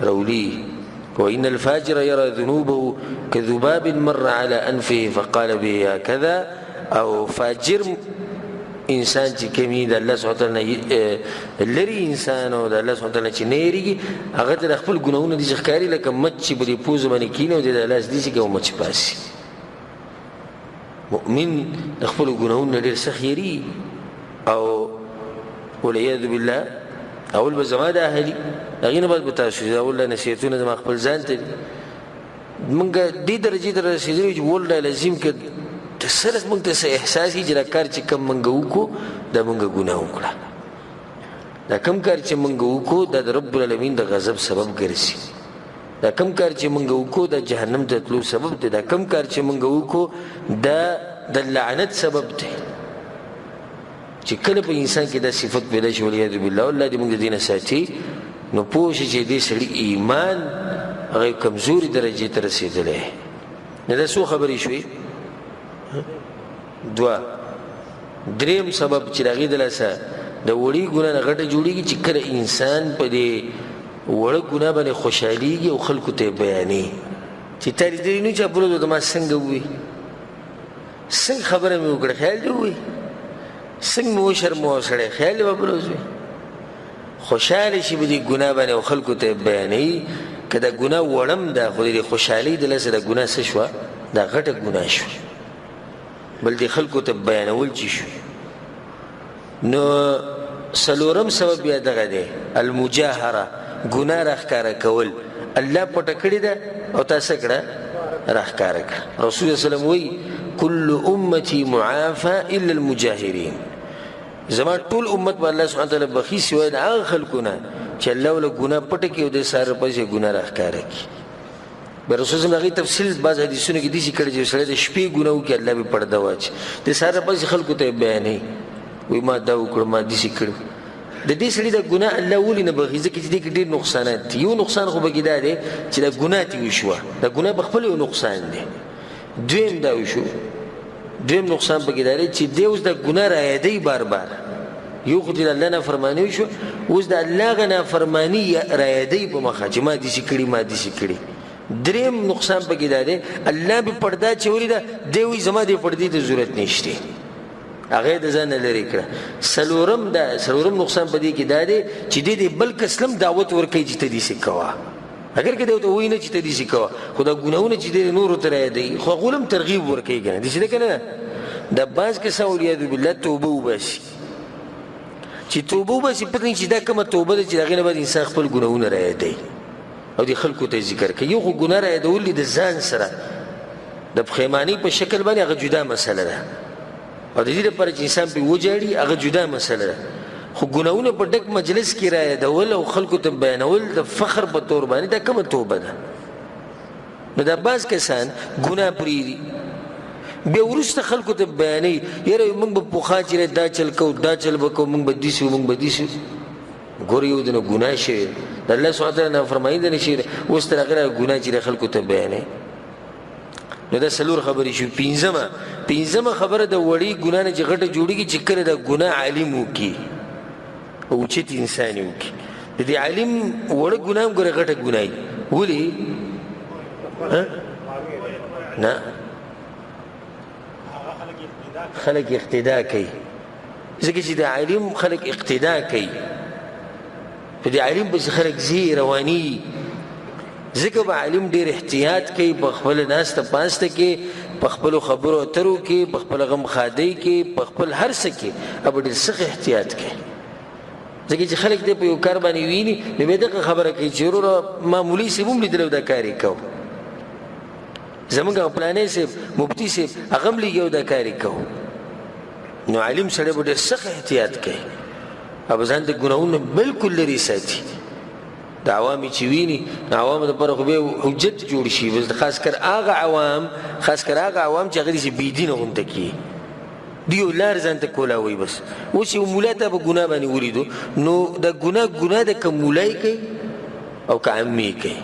رولي وإن الفاجر يرى ذنوبه كذباب مر على أنفه فقال به هكذا او فاجر انسان چې کمی د الله سبحانه وتعالی لري انسان او د الله سبحانه وتعالی چې نه یریږي هغه ته د خپل ګناهونه داسې ښکاري لکه مچ چې په دې پوزه باندې کښېني او د لاس داسې کوي او مچ پاسي مؤمن د خپلو ګناهونو نه ډېر سخت یري او والعیاذ بالله اول به زما د اهلي هغې نه بعد به تاسو والله نصیحتونه زما خپل ځان ته دي مونږ دې درجې ته رسېدلي چې والله لازم که سره مونږ ته څه احساس وي چې دا کار چې کوم مونږ وکړو دا مونږ ګناه وکړه دا کوم کار چې مونږ وکړو دا د رب العالمین د غضب سبب ګرځي دا کوم کار چې مونږ وکړو دا جهنم ته تلو سبب دی دا کوم کار چې مونږ وکړو دا د لعنت سبب دی چې کله په انسان کې دا صفت پیدا شي والعیاذ بالله الله دې مونږ د دې نه ساتي نو پوه شي چې دې سړي ایمان هغه کمزوري درجې ته رسېدلی نه دا څو خبرې شوې دوه دریم سبب چې د هغې د لاسه د وړې ګناه نه غټه جوړېږي چې کله انسان په دې وړه ګناه باندې خوشحالېږي او خلکو ته یې بیانوي چې تا لیدلي نه چې بلو د ما څنګه ووایي څنګه خبره مې وکړه خیال دې ووایي څنګه مې وشرموه سړی خیال دې به بلوز وي خوشحاله شي په دې ګناه باندې او خلکو ته یې بیانوي که د ګناه وړم ده خو د خوشحالۍ د لاسه د ګناه څه شوه دا غټه ګناه شوه بل دې خلکو ته بیانول چې شو نو څلورم سبب بیا دغه دی المجاهره ګناه راښکاره کول الله پټه کړې ده او تا څه کړه راښکاره کړه رسول الله وسلم وایي کل امتي معافى الا المجاهرین زما ټول امت به الله سبحانه وتعالی بخي سوای د هغه خلکو نه چې الله له ګناه پټه کړي او د ساره پسې ګناه راښکاره کړي به رسول الله هغې تفصیل بعض حدیثونو کې داسې کړی چې سړی د شپې ګناه وکړي الله به پرده واچي د ساره پسې خلکو ته یې بیانوي وایي ما دا وکړه ما داسې کړي د دې سړي د ګناه الله ولې نه بخي ځکه چې دې کې ډېر نقصانات دي یو نقصان خو پکې دا دی چې د ګناه تې وشوه د ګناه په خپل یو نقصان دی دویم دا وشو دویم نقصان پکې دا دی چې دی اوس د ګناه رایادوي بار بار یو خو دې د الله نافرماني وشو اوس د الله هغه نافرماني رایادوي په مخه چې ما داسې کړي ما داسې کړي دریم نقصان پکې دا دی الله به پرده اچولې ده دی وایي زما دې پردې ته ضرورت نشته هغه د ځان لري کړه څلورم نقصان په دې کې دا دی چې دې بل کس لم دعوت ورکوي چې ته داسې کوه اگر که دی ورته وایي نه چې ته داسې کوه خو دا ګناهونه چې دی نورو ته رایادوي خو هغو هم ترغیب ورکوي که نه داسې ده که نه دا بعض کسان والعیاذ بالله توبه وباسي چې توبه وباسي پته نه چې دا کومه توبه ده چې د هغې نه باید انسان خپل ګناهونه رایادوي او د خلکو ته ذکر کوي یو خو ګناه رایادول دي د ځان سره د پښیمانۍ په شکل باندې هغه جدا مسله ده او د دې لپاره چې انسان پرې وجاړي هغه جدا مسله ده خو ګناهونه په ډک مجلس کې رایادول او خلکو ته بیانول د فخر په تور باندې دا کومه توبه ده؟ نو دا بعض کسان ګناه پرېږدي بیا وروسته خلکو ته بیانوي یاره موږ به پخوا چې دا چل کوو دا چل به کوو موږ به داسې وو موږ به داسې ګوره یو د نه ګناه شوې د الله سبحانه تعالی نافرماني ده نه شوې اوس تر هغه ګناه چې خلکو ته بیانوي. نو دا څلور خبرې شو. پنځمه خبره د وړې ګناه نه چې غټه جوړېږي چې کله دا ګناه عالم وکړي اوچت انسان وکړي د دې عالم وړه ګناه هم ګوره غټه ګناه وي. ولې؟ نه خلق اقتدا کوي ځکه چې د عالم خلق اقتدا کوي په دې عالم پسې خلق ځي رواني ځکه به عالم ډېر احتیاط کوي په خپله ناسته پاسته کې په خپلو خبرو اترو کې په خپل غم خادۍ کې په خپل هر څه کې به ډېر سخت احتیاط کوي ځکه چې خلک دې په یو کار باندې ویني نو بیا دغه خبره کوي چې وروره ما مولوي صاحب هم لیدلی دا کار یې کوو زمونږ پلانی صاحب مفتي صاحب هغه هم لګي او دا کار یې کوو. نو عالم سړی به ډېر سخت احتیاط کوي او به ځان د ګناهونو بلکل لرې ساتي. د عوامې چې ویني نو عوامو دپاره خو بیا حجت جوړ شي بس خاص کر هغه عوام چې هغه داسې بېدینه غونته کړي دیو لار ځان ته کولاوي بس اوس یو مولا ته به ګناه باندې ولیدو نو د ګناه د که مولای کوي او که عمې کوي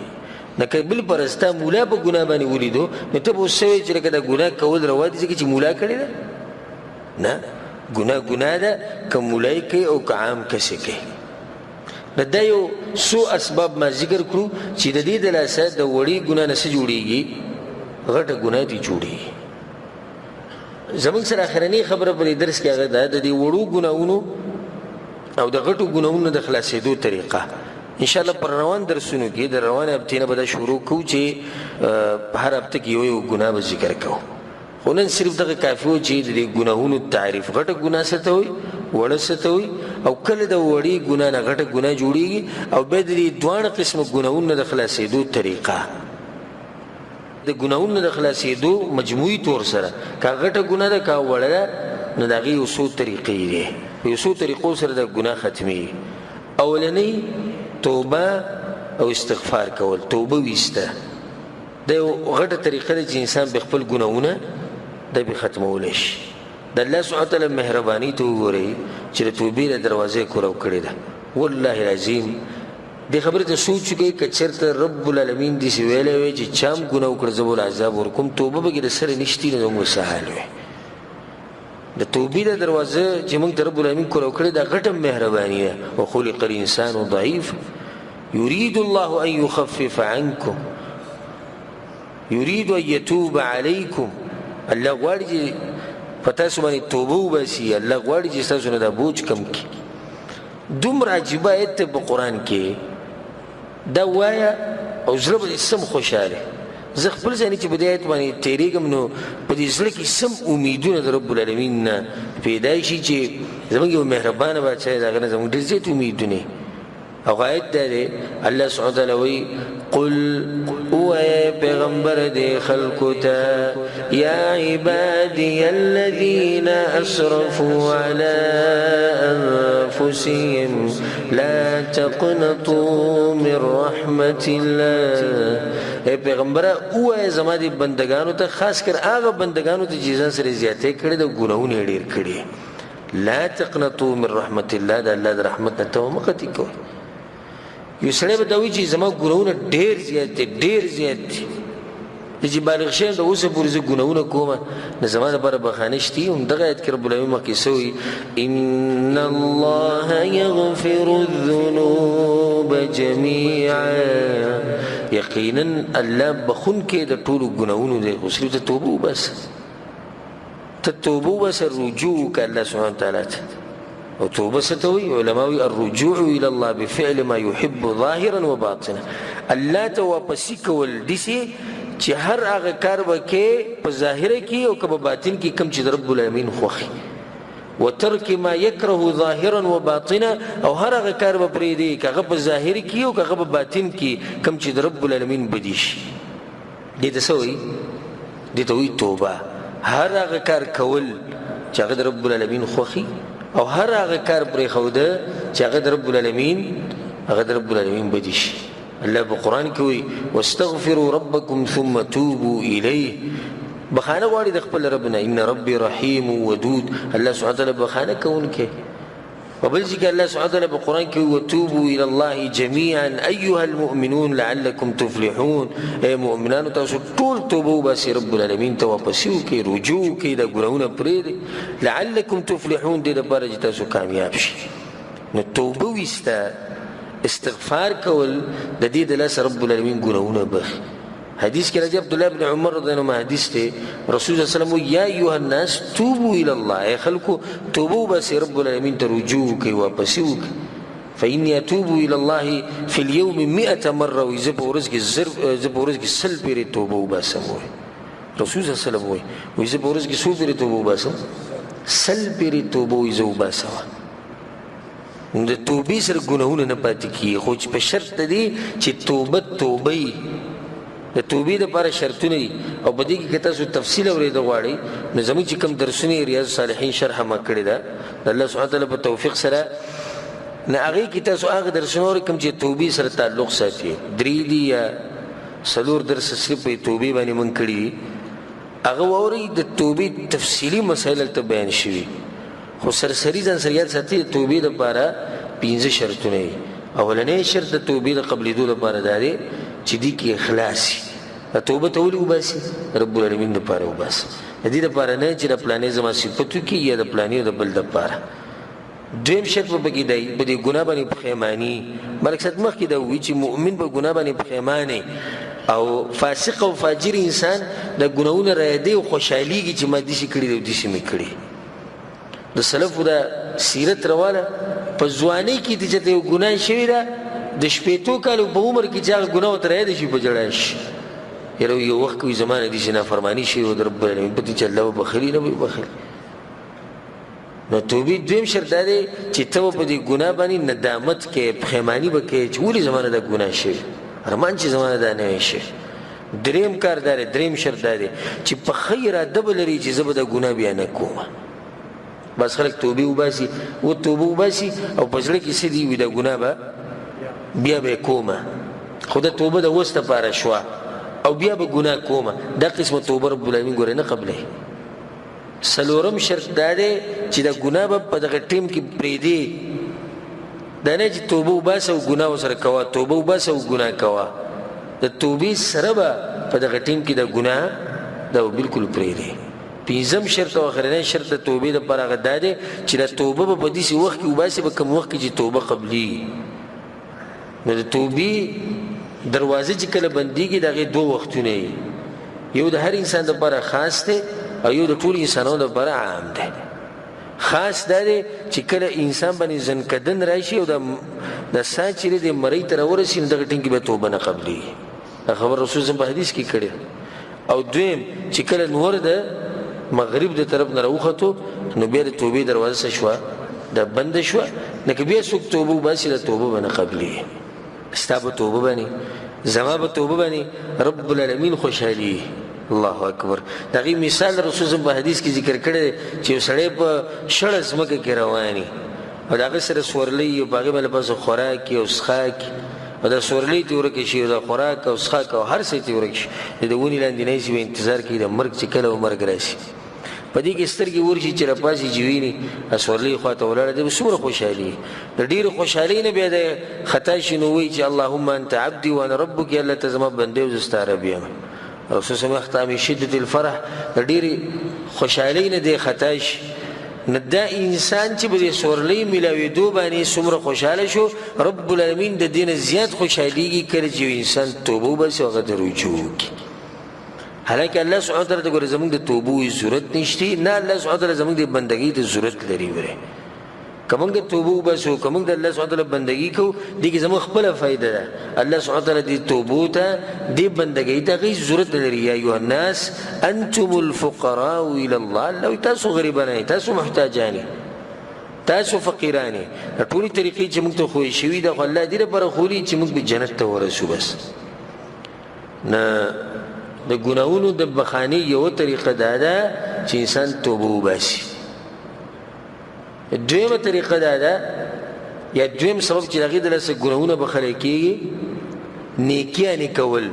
نه که بل پرستا مولا په ګناه باندې ولیدو نو ته به اوس سوی چې لکه دا ګناه کول روا دي ځکه چې مولا کړې ده نه ګناه ده که مولای کوي او که عام کسې کوي. نو دا یو څو اسباب ما ذکر کړو چې د دې د لاسه د وړې ګناه نه څه جوړېږي غټه ګناه دې جوړېږي. زمونږ سره اخرنۍ خبره په دې درس کې هغه ده د دې وړو ګناهونو او د غټو ګناهونو د خلاصېدو طریقه انشاءالله پر روان درسونو کې د روانې هفتې نه به دا شروع کوو چې هر هفته کې یو ګناه به ذکر کوو. خو نن صرف دغه کافي و چې د دې ګناهونو تعریف غټه ګناه څه ته وایي وړه څه ته وایي او کله د وړې ګناه نه غټه ګناه جوړېږي او بیا د دې دواړه قسمه ګناهونو د خلاصېدو طریقه د ګناهونو د خلاصېدو مجموعي طور سره که غټه ګناه ده که وړه ده نو د هغې یو څو طریقې دي په یو څو طریقو سره د ګناه ختمېږي. اولنۍ توبه او استغفار کول توبه ویسته دا یو غټه طریقه ده چې انسان به خپل ګناهونه دا به ختمولی شي. د الله سبحانه وتعالی مهرباني ته وګورئ چې د توبې د دروازې کورو کړې ده. والله العظیم دې خبرې ته سوچ وکړئ که چېرته رب العالمین داسې ویلی وی چې چا هم ګناه وکړه زه به ول عذاب ورکوم توبه به کې د سره نشتي نو زموږ څه حال وی. د توبې د دروازه چې موږ ته رب العالمین کورو کړې دا غټه مهرباني ده. وخلق الانسان ضعیف یرید الله ان یخفف عنکم یرید ان یتوب علیکم. الله غواړي چې په تاسو باندې توبه وباسي. الله غواړي چې ستاسو نه دا بوج کم کړي. دومره عجیبه آیت دی په قرآن کې دا وایه او زړه به سم خوشحاله زه خپل ځانې چې په دې آیت باندې تېرېږم نو په دې زړه کې سم امیدونه د رب العالمین نه پیدا شي چې زموږ یو مهربانه بادشاه دی د هغه نه زموږ ډېر زیات امیدونه او آیت دا دی الله سبحانه وتعالی وایي قل ويا پیغمبر دے خلقو تا یا عبادی الذین اسرفوا على انفسهم لا تقنطوا من رحمت الله. اے پیغمبر وای زما دي بندگانو ته خاص کر هغه بندگانو ته چې ځان سره زیاتې کړي د ګناهونو ډېر کړي. لا تقنطوا من رحمت الله د الله د رحمت نه ته مه قطع کوئ. یو سړی به دا وایي چې زما ګناهونه ډېر زیات دي ډېر زیات دي چې بالغ شوی د اوسه پورې زه ګناهونه کومه نو زما دپاره بخانه شتي. همدغه آیت کې رب العالمین مخکې څه وایي ان الله یغفر الذنوب جمیعا یقینا الله بخونکی د ټولو ګناهونو دی خو صرف ته توبه وباسه ته توبه وباسه رجوع وکړه الله سبحانه وتعالی ته. او توبه ستوي علماوي الرجوع الى الله بفعل ما يحب ظاهرا وباطنا. الله ته واپسی کول دسی چې هر هغه کار وکړي په ظاهره کې او په باطن کې کوم چې رب العالمین خوښي. وترک ما يكره ظاهرا وباطنا او هر هغه کار به پرېږدي که هغه په ظاهر کې او که هغه په باطن کې کوم چې رب العالمین بدي شي. دې ته څه وایي؟ دې ته وایي توبه. هر هغه کار کول چې هغه د رب العالمین خوښي او هر هغه کار پرې خوده چې هغه د رب العالمین بدی شي. الله په قرآن کې وایي واستغفروا ربکم ثم توبوا الیه، بخانه غواړي د خپل رب نه، ان ربي رحیم ودود. الله سبحانه وتعالی بخانه کوونکی. وبل ځکه الله سبحانه وتعالی په قرآن کې وتوبوا الى الله جميعا ايها المؤمنون لعلكم تفلحون، اے مؤمنانو تاسو ټول توبه وباسئ رب العالمین ته واپس وکړئ، رجوع وکړئ، دا ګناهونه پرېږدئ، لعلكم تفلحون، دې لپاره چې تاسو کامیاب شئ. نو توبه ویسته، استغفار کول د دې د لاسه رب العالمین ګناهونه بخي. حدیث کې راځي عبد الله بن عمر رضی الله عنه حدیث ته رسول الله صلی الله علیه وسلم یا ایها الناس توبوا الى الله، اے خلکو توبه وباسئ رب العالمین ته رجوع وکړئ، واپس وکړئ. فإني أتوب إلى الله في اليوم 100 مرة، وإذا بورزك سل بيري توبه وباسم. رسول الله صلى الله عليه وسلم وإذا بورزك سو بيري توبه وباسم، سل بيري توبه وإذا وباسم. د توبې سره ګناهونه نه پاتې کیږي، خو په شرط دی چې توبه وي. د توبې لپاره شرطونه دي، او په دې کې که تاسو تفصیل اورېدل غواړئ نو زموږ چې کوم درسونه ریاض الصالحین شرحه ما کړې ده د الله سبحانه وتعالی په توفیق سره، نه هغې کې تاسو هغه درسونه اورئ کوم چې توبې سره تعلق ساتي. 3 دي یا 4 درس صرف په توبې باندې موږ کړي دي، هغه واورئ. د توبې تفصیلي مسایل هلته بیان شوي، خو سرسري ځان سره یاد ساتئ. د توبې لپاره 5 شرطونه دي. اولنی شرط د توبې د قبلېدو لپاره دا دی چې دې کې اخلاص وي. توبه ته ولې وباسي؟ رب العالمین دپاره وباسي، د دې دپاره نه چې د پلانې زما صفت وکړي یا د پلانې او د بل دپاره. دویم شرط به پکې دی په دې ګناه باندې پښیماني. ملک صاحب مخکې دا ووایي چې مؤمن په ګناه باندې پښیمانې، او فاسق او فاجر انسان د ګناهونه رایادي او خوشحالېږي چې ما داسې کړي دي او داسې مې کړي. د سلفو دا سیرت رواله په ځوانۍ کې دې چې یو ګناه شوې ده، د 15 کالو په عمر کې چې هغه ګناه ورته رایاده شي په ژړا شي، یاره یو وخت کوي زما نه داسې نافرماني شوې وه د رب العالمین په دې چې الله به بخلي نه به بخلي. نو توبې دویم شرط دا دی چې ته به په دې ګناه باندې ندامت کوې، پښیماني به کوې چې ولې زما نه دا ګناه شوې، ارمان چې زما نه دا نه وی شوې. دریم کار دا دی، دریم شرط دا دی چې په ښه اراده به لري چې زه به دا ګناه بیا نه کوم. بس خلک توبې وباسي، و توبه وباسي او په زړه کې څه دي وي دا ګناه به بیا به کومه، خو د توبه د وس دپاره شوه او بیا به ګناه کومه. دا قسمه توبه رب العالمین ګوره نه قبلوي. څلورم شرط دا دی چې دا ګناه به په دغه ټیم کې پرېږدي، دا نه چې توبه وباسه او ګناه ورسره کوه، توبه وباسه او ګناه کوه. د توبې سره به په دغه ټیم کې دا ګناه دا به بلکل پرېږدي. پنځم شرط او اخرنی شرط د توبې دپاره هغه دا دی چې دا توبه به په داسې وخت کې وباسي په کوم وخت کې چې توبه قبلېږي. نو د توبې دروازه چې کله بندېږي د هغې 2 وختونه وي، یو د هر انسان دپاره خاص دی او یو د ټولو انسانانو دپاره عام دی. خاص دا دی چې کله انسان باندې زنکدن راشي او د ساه چې دی مرۍ ته راورسي نو دغه ټیم کې به توبه نه قبلېږي. دا خبر رسول صلی په حدیث کې کړې. او دویم چې کله نور د مغرب د طرف نه راوخته نو بیا د توبې دروازه څه شوه؟ دا بنده شوه. نه که بیا څوک توبه وباسي د توبه به نه قبلېږي. ستا په توبه باندې، زما په توبه باندې رب العالمین خوشحالي. الله اکبر. د هغې مثال رسول صلی په حدیث کې ذکر کړی دی چې یو سړی په شړه ځمکه کې رواني او د هغه سره سورلۍ او په هغې باندې پس خوراک او څښاک، او دا سورلۍ ته ورکې شي او دا خوراک او څښاک او هر څه ته ورکې شي، د ونې لاندې ناستي به انتظار کوي د مرګ چې کله به مرګ راشي. په دې کې سترګې ورشي چې راپاسي چې ویني سورلۍ خوا ته ولاړه دی، به څومره خوشحالي. د ډېرې خوشحالۍ نه بیا د خطا شي نو وایي چې اللهم انت عبدي وانا ربک، یا الله ته زما بندې او زه ستا رب یم. رسول صلی الله علیه وسلم من شدت الفرح، د ډېرې خوشحالۍ نه دی خطا شي. نو دا انسان چې به د سورلۍ میلاوېدو باندې څومره خوشحاله شو، رب العالمین د دې نه زیات خوشحالېږي کله چې یو انسان توبه وباسي او هغه ته رجوع وکړي. حالانکه الله سبحانه وتعالی ته ګوره زموږ د توبو ضرورت نشته، نه الله سبحانه وتعالی زموږ د بندګۍ ته ضرورت لري. وره که موږ د توبه وباسو، که موږ د الله سبحانه وتعالی بندګي کوو، دې کې زموږ خپله فایده ده. الله سبحانه وتعالی دې توبو ته دې بندګۍ ته هغې ضرورت نه لري. یا ایها الناس انتم الفقراء الى الله، الله تاسو غریبان یې، تاسو محتاجان یې، تاسو فقیران یې. د ټولې طریقې چې موږ ته خوښ شوي ده، خو الله دې لپاره خولي چې موږ به جنت ته ورسو. بس نه د ګناهونو د بخانې یوه طریقه دا ده چې انسان توبه وباسي. دویمه طریقه دا ده یا دویم سبب چې هغې دلته ګناهونه بخلی کېږي نیکیانې کول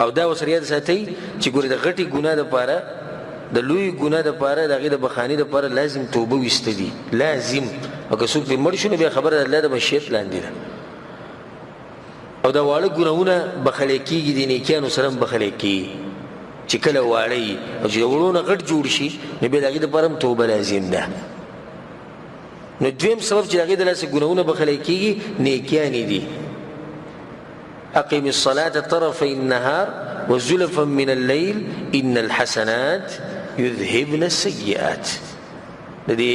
او دا ورسره یاد ساتئ چې ګورې د غټې ګناه دپاره د لوی ګناه دپاره د هغې د بخانې دپاره لازم توبه ویسته دي لازم او که څوک پرې مړ شو نو بیا خبره د الله د مشیت لاندې ده او دا واړه ګناهونه بخلی کېږي د نیکیانو سره هم بخلی کېږي چې کله واړه وي او چې د وړو نه غټ جوړ شي نو بیا د هغې دپاره هم توبه لازم ده نو دویم سبب چې د هغې دلاسې ګناهونه بخلی کېږي نیکیانې دي اقم الصلاة طرفي النهار وزلفا من الليل ان الحسنات يذهبن السيئات د دې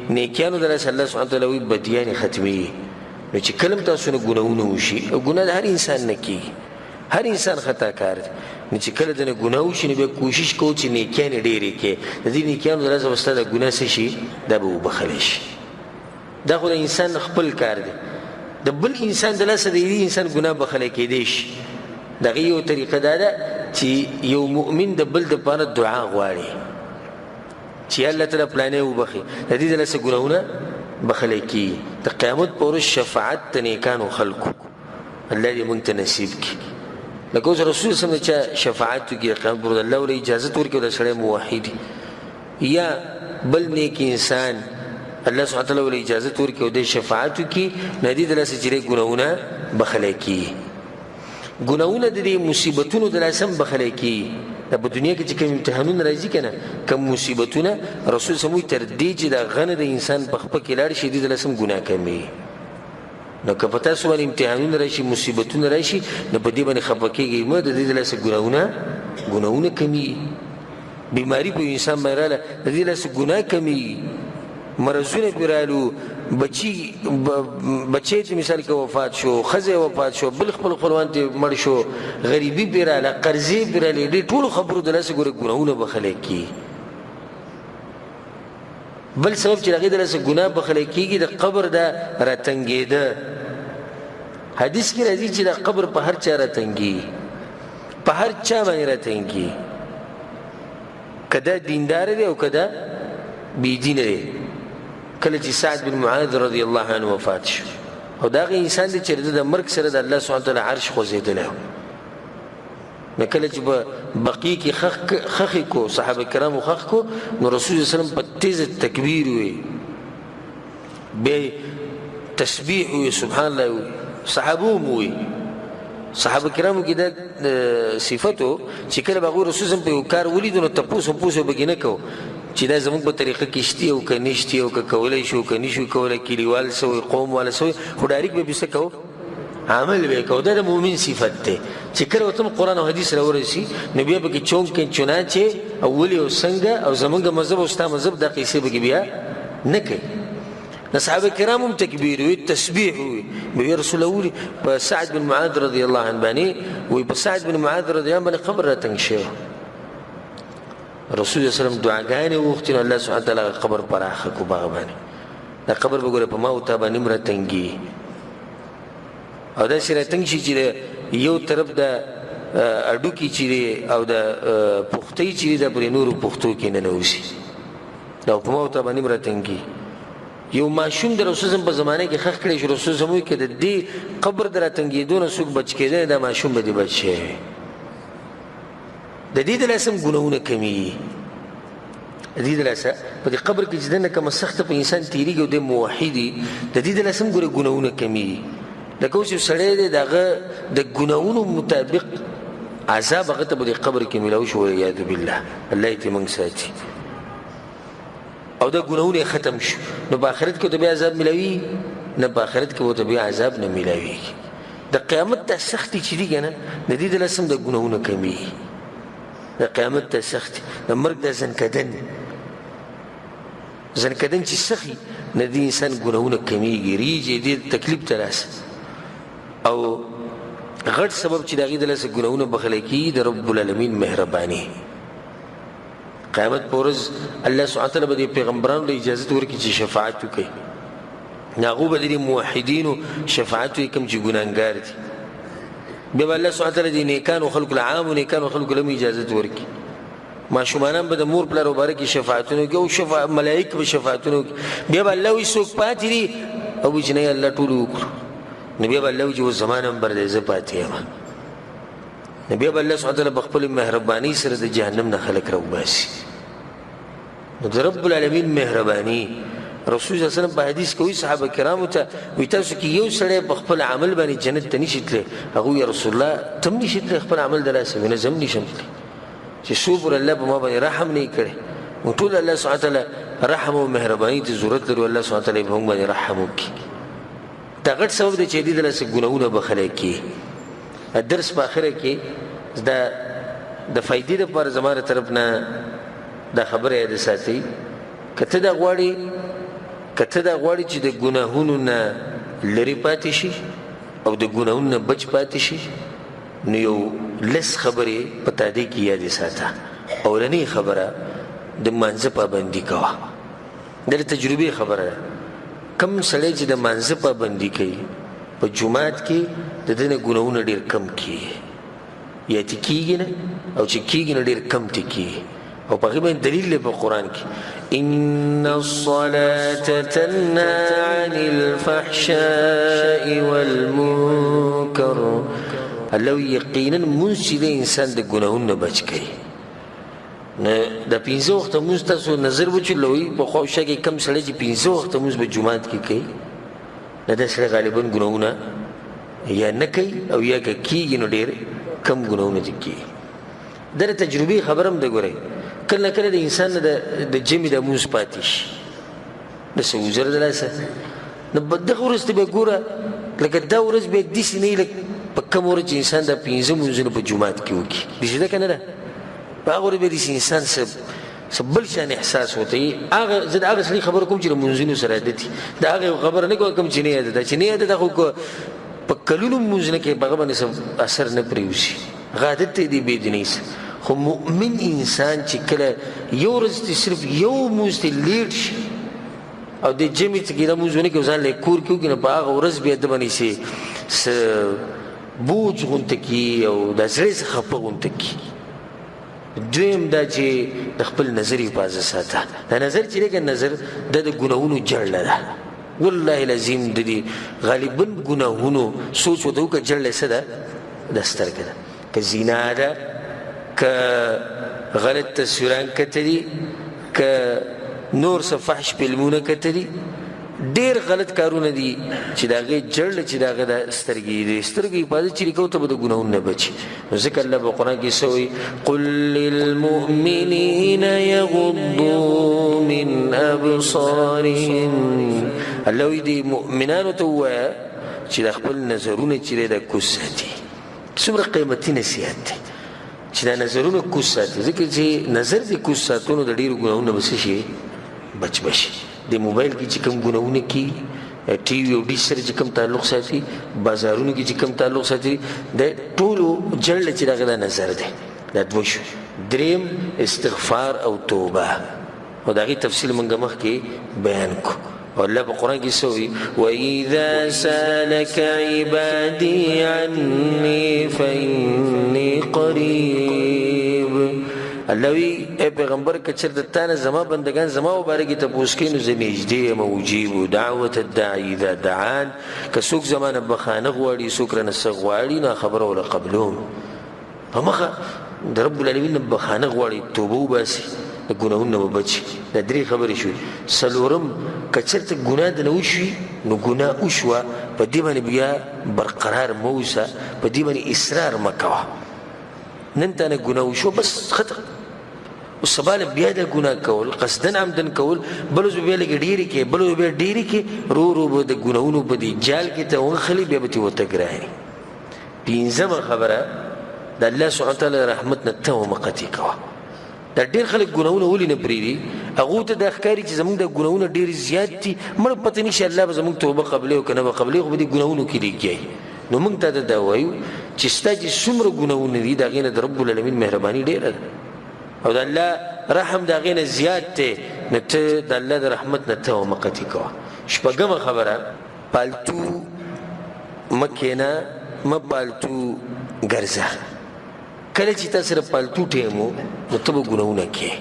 نیکیانو دلاسې الله سبحانه وتعالی وایي بدیانې ختمي نو چې کله هم تاسو نه ګناهونه وشي او ګناه د هر انسان نه کېږي هر انسان خطا کار دی نو چې کله د نه ګناه وشي نو بیا کوشش کوو چې نیکیانې ډېرې کړې د دې نیکیانو دلاسې به ستا د ګناه څه شي دا به وبخلی شي دا خو د انسان خپل کار دی د بل انسان د لاسه د یوه انسان ګناه بخلی کېدی شي د هغې یو طریقه دا ده چې یو مؤمن د بل دپاره دعا غواړي چې الله تعالی پلانې وبخي د دې د لاسه ګناهونه بخلی کېږي د قیامت په ورځ شفاعت د نیکانو خلکو الله دې موږ ته نصیب کړي لکه اوس رسول صلی الله علیه وسلم چا شفاعت وکړي د قیامت پر ورځ الله ورته اجازت ورکړي د سړی موحد یا بل نیک انسان الله سبحانه وتعالی ولې اجازه ورکړي او د شفاعت وکړي نو دې د لاسه چې ګناهونه بخلی کېږي ګناهونه د دې مصیبتونو د لاسه هم بخلی کېږي دا په دنیا کې چې کوم امتحانونه راځي که نه کوم مصیبتونه رسول صلی الله علیه وسلم تر دې چې دا غنه د انسان په خپه کې لاړ شي دې د لاسه هم ګناه کمېږي نو که په تاسو باندې امتحانونه راشي مصیبتونه راشي نو په دې باندې خفه کېږئ مه د دې د لاسه ګناهونه کمېږي بیماري په انسان باندې راله د دې لاسه ګناه کمېږي مرضونه پرې رالو بچی چې مثال کې وفات شو ښځه وفات شو بل خپل خپلوان ته مړ شو غریبي پرې راله قرضې پرې رالې دې ټولو خبرو د لاسه ګوره ګناهونه بخلی کېږي بل سبب چې د هغې د لاسه ګناه بخلی کېږي د قبر دا راتنګېده حدیث کې راځي چې دا قبر په هر چا راتنګېږي په هر چا باندې راتنګېږي که دا دینداره دی او که دا بېدینه دی کله چې سعد بن معاذ رضی الله عنه وفات شو او دا هغه انسان دی چې د مرګ سره د الله سبحانه وتعالی عرش خوځېدلی و نو کله چې په بقي کې خښې کو صحابه کرامو خښ کو نو رسول صلی الله علیه وسلم په تیزه تکبیر وی بیا تسبیح وی سبحان الله وی صحابه هم وی صحابه کرامو کې دا صفتو چې کله به هغوی رسول صلی الله علیه وسلم په یو کار ولیدو نو تپوس هم پوس به کې نه کوو چې دا زموږ په طریقه کې شتي او که نشتي او که کولی شو که نشو کولی کلیوال سوی قوم والا سوی خو ډایرک به بې څه کوو عمل به کوو دا د مؤمن صفت دی چې کله ورته قرآن او حدیث راورسي نو بیا به کې چونکې چنانچې او ولې او څنګه او زموږ مذهب او ستا مذهب دا قیسې به کې بیا نه کوي نو صحابه کرام هم تکبیر وي تسبیح وي بیا رسول الله ویلي په سعد بن معاذ رضی الله عنه باندې وایي په سعد بن معاذ رضی الله عنه باندې قبر راتنګ شوی رسول الله صلی الله علیه وسلم دعاګانې وغوښتې نو الله سبحانه وتعالی قبر پراخه کړو په هغه باندې دا قبر به ګوره په ما او تا باندې هم راتنګي او داسې راتنګ شي چې یو طرف د اډوکي چې دی او د پختۍ چې دی دا پرې نورو پختو کې ننوځي دا په ما او تا باندې هم راتنګي یو ماشوم د رسول الله په زمانه کې خښ کړی شو رسول الله کې د دې قبر د راتنګېدو نه څوک بچ کېدی دا ماشوم به دې بچ شي د دې د لاسه هم ګناهونه کمېږي د دې د لاسه په دې قبر کې چې دنه کومه سخته په انسان تېرېږي او دی موحد وي د دې د لاسه هم ګوره ګناهونه کمېږي لکه اوس یو سړی دی د هغه د ګناهونو مطابق عذاب هغه ته به د قبر کې میلاو شو والعیاذ بالله الله یې ترې موږ ساتي او دا ګناهونه ختم شو نو په آخرت کې ورته بیا عذاب میلاوي نه په آخرت کې ورته بیا عذاب نه میلاویږي د قیامت دا سختي چې دي که نه د دې د لاسه هم د ګناهونه کمېږي د قیامت ته سخت د مرګ د زنکدن چې سخي نه د انسان ګناهونه کمېږي ریږي دې تکلیف ته راسه او غټ سبب چې د هغې د لاسه ګناهونه بخلی کېږي د رب العالمین مهرباني قیامت په ورځ الله سبحانه وتعالی به د پیغمبرانو له اجازت ورکړي چې شفاعت وکړي هغو به د دې موحدینو شفاعت وکړي کوم چې ګناهګار دي بیا به الله سبحانه وتعالی د نیکانو خلکو له عامو نیکانو خلکو له هم اجازت ورکړي ماشومانان به د مور پلار مبارک شفاعتونه کوي او ملائک به شفاعتونه کوي. بیا به الله وایي څوک پاتې دي او وایي چې نه الله ټول وکړو. نو بیا به الله وایي چې اوس زما نمبر دی زه پاتې یم. نو بیا به الله سبحانه وتعالی په خپل مهرباني سره د جهنم نه خلک راوباسي. نو د رب العالمین مهرباني رسول صلی الله علیه وسلم په حدیث کوي صحابه کرامو ته وایي تاسو کې یو سړی په خپل عمل باندې جنت ته نشي تللی. هغوی یا رسول الله ته هم نشي تللی خپل عمل د لاسه وي. نه زه هم نشم تللی چې څو پورې الله په ما باندې رحم نه یې کړی. نو ټول الله سبحانه وتعالی رحم او مهرباني ته ضرورت لري. الله سبحانه وتعالی په موږ باندې رحم وکړي. دا غټ سبب دی چې دې د لاسه ګناهونه بخلی کړي. درس په آخره کې د فایدې دپاره زما د طرف نه دا خبره یاد ساتئ. که ته دا غواړې چې د ګناهونو نه لرې پاتې شي او د ګناهونو نه بچ پاتې شي نو یو لس خبرې په تا دې کې یادې ساته. اولنۍ خبره د مانځه پابندي کوه. دا د تجربې خبره ده. کم سړی چې د مانځه پابندي کوي په جومات کې د ده نه ګناهونه ډېر کم کېږي یا تې کېږي نه او چې کېږي نه ډېر کم تې کېږي. او په هغې باندې دلیل دی په قرآن کې ان الصلاة تنهى عن الفحشاء والمنکر. الله یقینا مونځ چې دی انسان د ګناهونو نه بچ کوي. نه د 15 وخته مونځ تاسو نظر وچلوئ په خواوشا کې کم سړی چې 15 وخته مونځ به جومات کې کوي نه دا سړی غالبا ګناهونه یا نه کوي او یا که کېږي نو ډېر کم ګناهونه دې کېږي. دا د تجربې خبره هم ده. ګورئ کله نه کله د انسان نه د جمعې د مونځ پاتې شي داسې وزر د لاسه نو دغه ورځ ته به ګوره لکه دا ورځ بیا داسې نه وي لکه په کومه ورځ چې انسان دا 15 مونځونه په جومات کې وکړي داسې ده که نه ده. په هغه ورځ بیا داسې انسان څه بل شان احساس ورته وي. زه د هغه سړي خبره کوم چې د مونځونو سره عادت وي. د هغې خبره نه کوم چې نه یې عادت ده. چې نه یې عادت ده خو په کلونو مونځ نه کوي په هغه باندې څه اثر نه پرېوځي. هغه عادت دی د بېدینۍ سره. خو مؤمن انسان چې کله یو ورځ ته صرف یو مونځ ته لیټ شي او د جمعې څخه دا مونځ ونه کړي او ځان له کور کې وکړي نو په هغه ورځ بیا ده باندې څه بوج غونته کړي او د زړه څخه خفه غونته کړي. دویم دا چې د خپل نظر حفاظت ساته. دا نظر چې دی که نظر دا د ګناهونو جړله ده. والله العظیم د دې غالبا ګناهونو سوچ ورته وکړه جړله څه ده دا سترګه ده. که زنا ده که غلط تصویران کتلي که نور څه فحش فلمونه کتلي ډېر غلط کارونه دي چې د هغې جړله چې د هغه د سترګې د سترګې حفاظت چې کوو ته به د ګناهونو نه بچي. نو ځکه الله په قرآن کې څه وایي قل للمؤمنین یغضوا من ابصارهم. الله وایي د مؤمنانو ته ووایه چې د خپل نظرونه چې دی دا کوز ساتي. څومره قیمتي نصیحت دی چې دا نظرونه کوز ساتي. ځکه چې نظر د کوز ساتونو د ډېرو ګناهونو به څه شي بچ بشي. د موبایل کې چې کوم ګناهونه کېږي ټي وي او ډیش سره چې کوم تعلق ساتي بازارونو کې چې کوم تعلق ساتي د ټولو جړله چې دغه دا نظر دی. دا دوه شو. دریم استغفار او توبه او د هغې تفصیل موږ مخکې بیان کړو. او الله په قرآن کې څه وایي وَإِذَا سَأَلَكَ عِبَادِي عَنِّي فَإِنِّي قَرِيبٌ. الله وی اے پیغمبر که چېرته تا نه زما بندګان زما مبارکې تپوس کوي نو زه نږدې یم اجیب دعوة الداعي اذا دعان. که څوک زما نه بخانه غواړي څوک رانه څه غواړي نو خبره وله قبلوم. په مخه د رب العالمین نه بخانه غواړي توبه وباسي د ګناهونو نه به بچي. دا درې خبرې شوې. څلورم که چېرته ګناه د نه وشوي نو ګناه وشوه په دې باندې بیا برقرار مه اوسه په دې باندې اصرار مه کوه. نن تا نه ګناه وشو بس ختم. اوس سبا له بیا د ګناه کول قصدن عمدن کول بل اوس به بیا لږ ډېرې کې بل اوس بیا ډېرې کې رو به د ګناهونو په دې جال کې ته ونښلي بیا به ترې ورته ګراني. پنځمه خبره د الله سبحانه وتعالی رحمت نه ته ومقتې کوه. دا ډېر خلک ګناهونه ولې نه پرېږدي هغو ته دا ښکاري چې زموږ دا ګناهونه ډېر زیات دي مړه پته نشي الله به زموږ توبه قبلوي او که نه به قبلوي خو به دې ګناهونو کې لګیایي. نو موږ ته دا وایو چې ستا چې څومره ګناهونه دي د هغې نه د رب العالمین مهرباني ډېره ده او د الله رحم د هغې نه زیات دی. نو ته د الله د رحمت نه ته ومقتې کوه. شپږمه خبره پالتو مه کښېنه مه پالتو ګرځه. کله چې تا سره پالتو ټیم و نو ته به ګناهونه کوې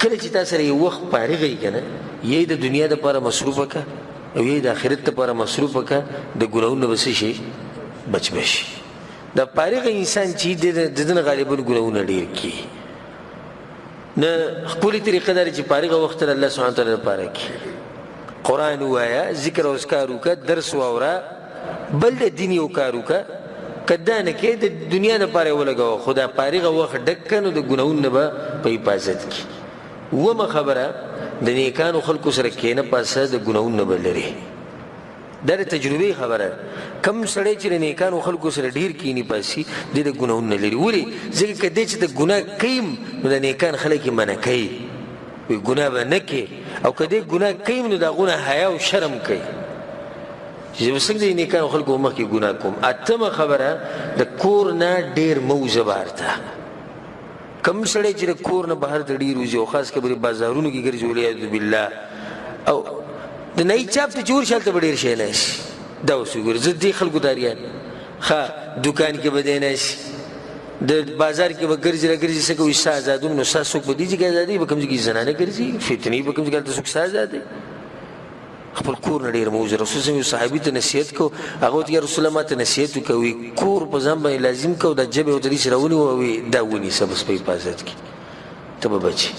کله چې تا سره یو وخت فارغ یې که نه یې د دنیا دپاره مصروفه که او یې د آخرت دپاره مصروفه که د ګناهونو به څه شي بچ به شي دا فارغ انسان چې د ده نه غالبا ګناهونه ډېر کړي نه ښکلې طریقه دا ده چې فارغه وخت د الله سبحانه تعالی لپاره کړي قرآن ووایه ذکر او اذکار وکړه درس واوره بل د دین یو کار وکړه که دا نه کې د دنیا دپاره یې ولګوه خو دا فارغه وخت ډک که نو د ګناهونو نه به په حفاظت کړي اومه خبره د نیکانو خلکو سره کښېنه پاسه د ګناهونو نه به لرې دا د تجربې خبره کم سړی چې د نیکانو خلکو سره ډېر کښېني پاسي دی د ګناهونو نه لري ولې ځکه که دی چې د ګناه کوي نو د نیکان خلک یې منع کوي وایي ګناه به نه کوي او که دی ګناه کوي نو د هغو نه حیا او شرم کوي چې زه به څنګه د نیکانو خلکو مخکې ګناه کوم اتمه خبره د کور نه ډېر مه وځه بهر ته کم سړی چې د کور نه بهر ته ډېر وځي او خاص کر بازارونو کې ګرځي والعیاذ بالله او د نایي چاپ ته چې ورشي هلته به ډېر شی نه شي دا اوس وګورې زه دې خلکو داریان ښه دوکان کې به دی نه شي د بازار کې به ګرځي راګرځي څه کوي ستا ازادون نو ستا څوک په دې ځای کې ازادي به کوم ځای کې زنانه ګرځي فتنې به کوم ځای کې هلته څوک ستا ازادی خپل کور نه ډېر مه وځه رسول صلی الله صحابي ته نصیحت کو هغه ورته یا رسول الله ما ته نصیحت وکوي کور په ځان باندې لازم کو دا جبې ورته داسې راونیوه وایي دا ونیسه بس په حفاظت کې ته به بچې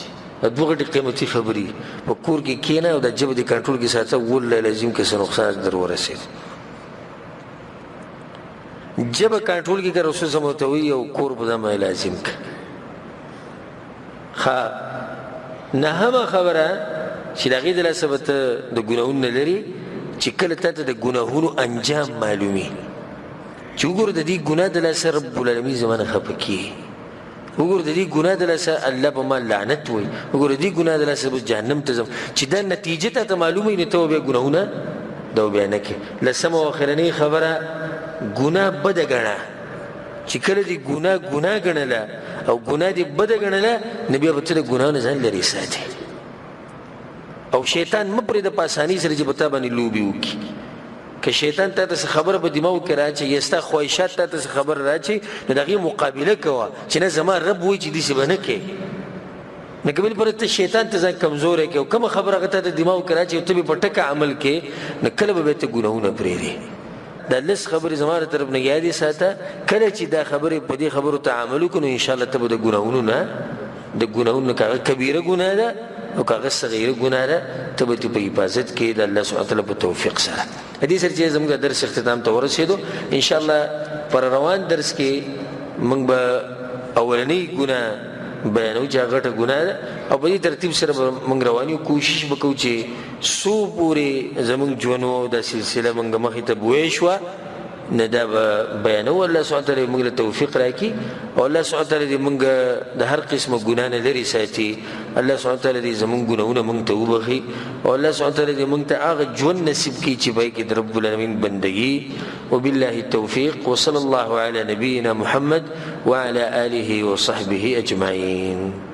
دوه غټې قیمتي خبرې په کور کې کښېنه او دا جبه دې کنټرول کې ساته والله لازم که څه نقصان در ورسېد جبه کنټرول کې که رسول صلی الله ورته وایي او کور په ځان باندې لازم که ښه نهمه خبره چې د هغې د لاسه به ته د ګناهونو نه لرې چې کله تا ته د ګناهونو انجام معلومي چې وګوره د دې ګناه د لاسه رب العالمین زما نه خفه کېږي وګوره د دې ګناه د لاسه الله به ما لعنت وایي وګوره د دې ګناه د لاسه به جهنم ته ځم چې دا نتیجه تا ته معلومه وي نو ته به بیا ګناهونه دا به بیا نه کوې لسمه او اخرنۍ خبره ګناه بده ګڼه چې کله دې ګناه ګڼله او ګناه دې بده ګڼله نو بیا به ته د ګناهو نه ځان لرې ساتې او شیطان مه پرېږده په اسانۍ سره چې په تا باندې لوبې وکړي که شیطان تا ته څه خبره په دماغو کې رااچوي یا ستا خواهشات تا ته څه خبره رااچوي نو د هغې مقابله کوه چې نه زما رب وایي چې داسې به نه کوې نو که بلپره ته شیطان ته ځان کمزوری کوې او کومه خبره هغه تا ته دماغو کې رااچوي او ته به په ټکه عمل کوې نو کله به بیا ته ګناهونه پرېږدې دا لس خبرې زما د طرف نه یادې ساته کله چې دا خبرې په دې خبرو ته عمل وکړو نو انشاءالله ته به د ګناهونو نه که هغه کبیره ګناه ده او که هغه صغیره ګناه ده ته به په حفاظت کې د الله سبحانه تعالی په توفیق سره دې سره چې زموږ درس اختتام ته ورسېدو انشاءالله پر روان درس کې موږ به اولنۍ ګناه بیانو چې هغه غټه ګناه ده او په دې ترتیب سره به موږ روان یو کوشش به کوو چې څو پورې زموږ ژوند و دا سلسله موږ مخې ته بوی شوه نه دا به بیانو الله سبحانه تعالی موږ له توفیق راکړي او الله سبحانه تعالی دې موږ د هر قسمه ګناه نه لرې ساتي الله سبحانه تعالی دې زموږ ګناهونه موږ ته وبخي او الله سبحانه تعالی دې موږ ته هغه ژوند نصیب کړي چې پای کې د رب العالمین بندګي وبالله التوفیق وصلى الله على نبينا محمد وعلى آله وصحبه أجمعين.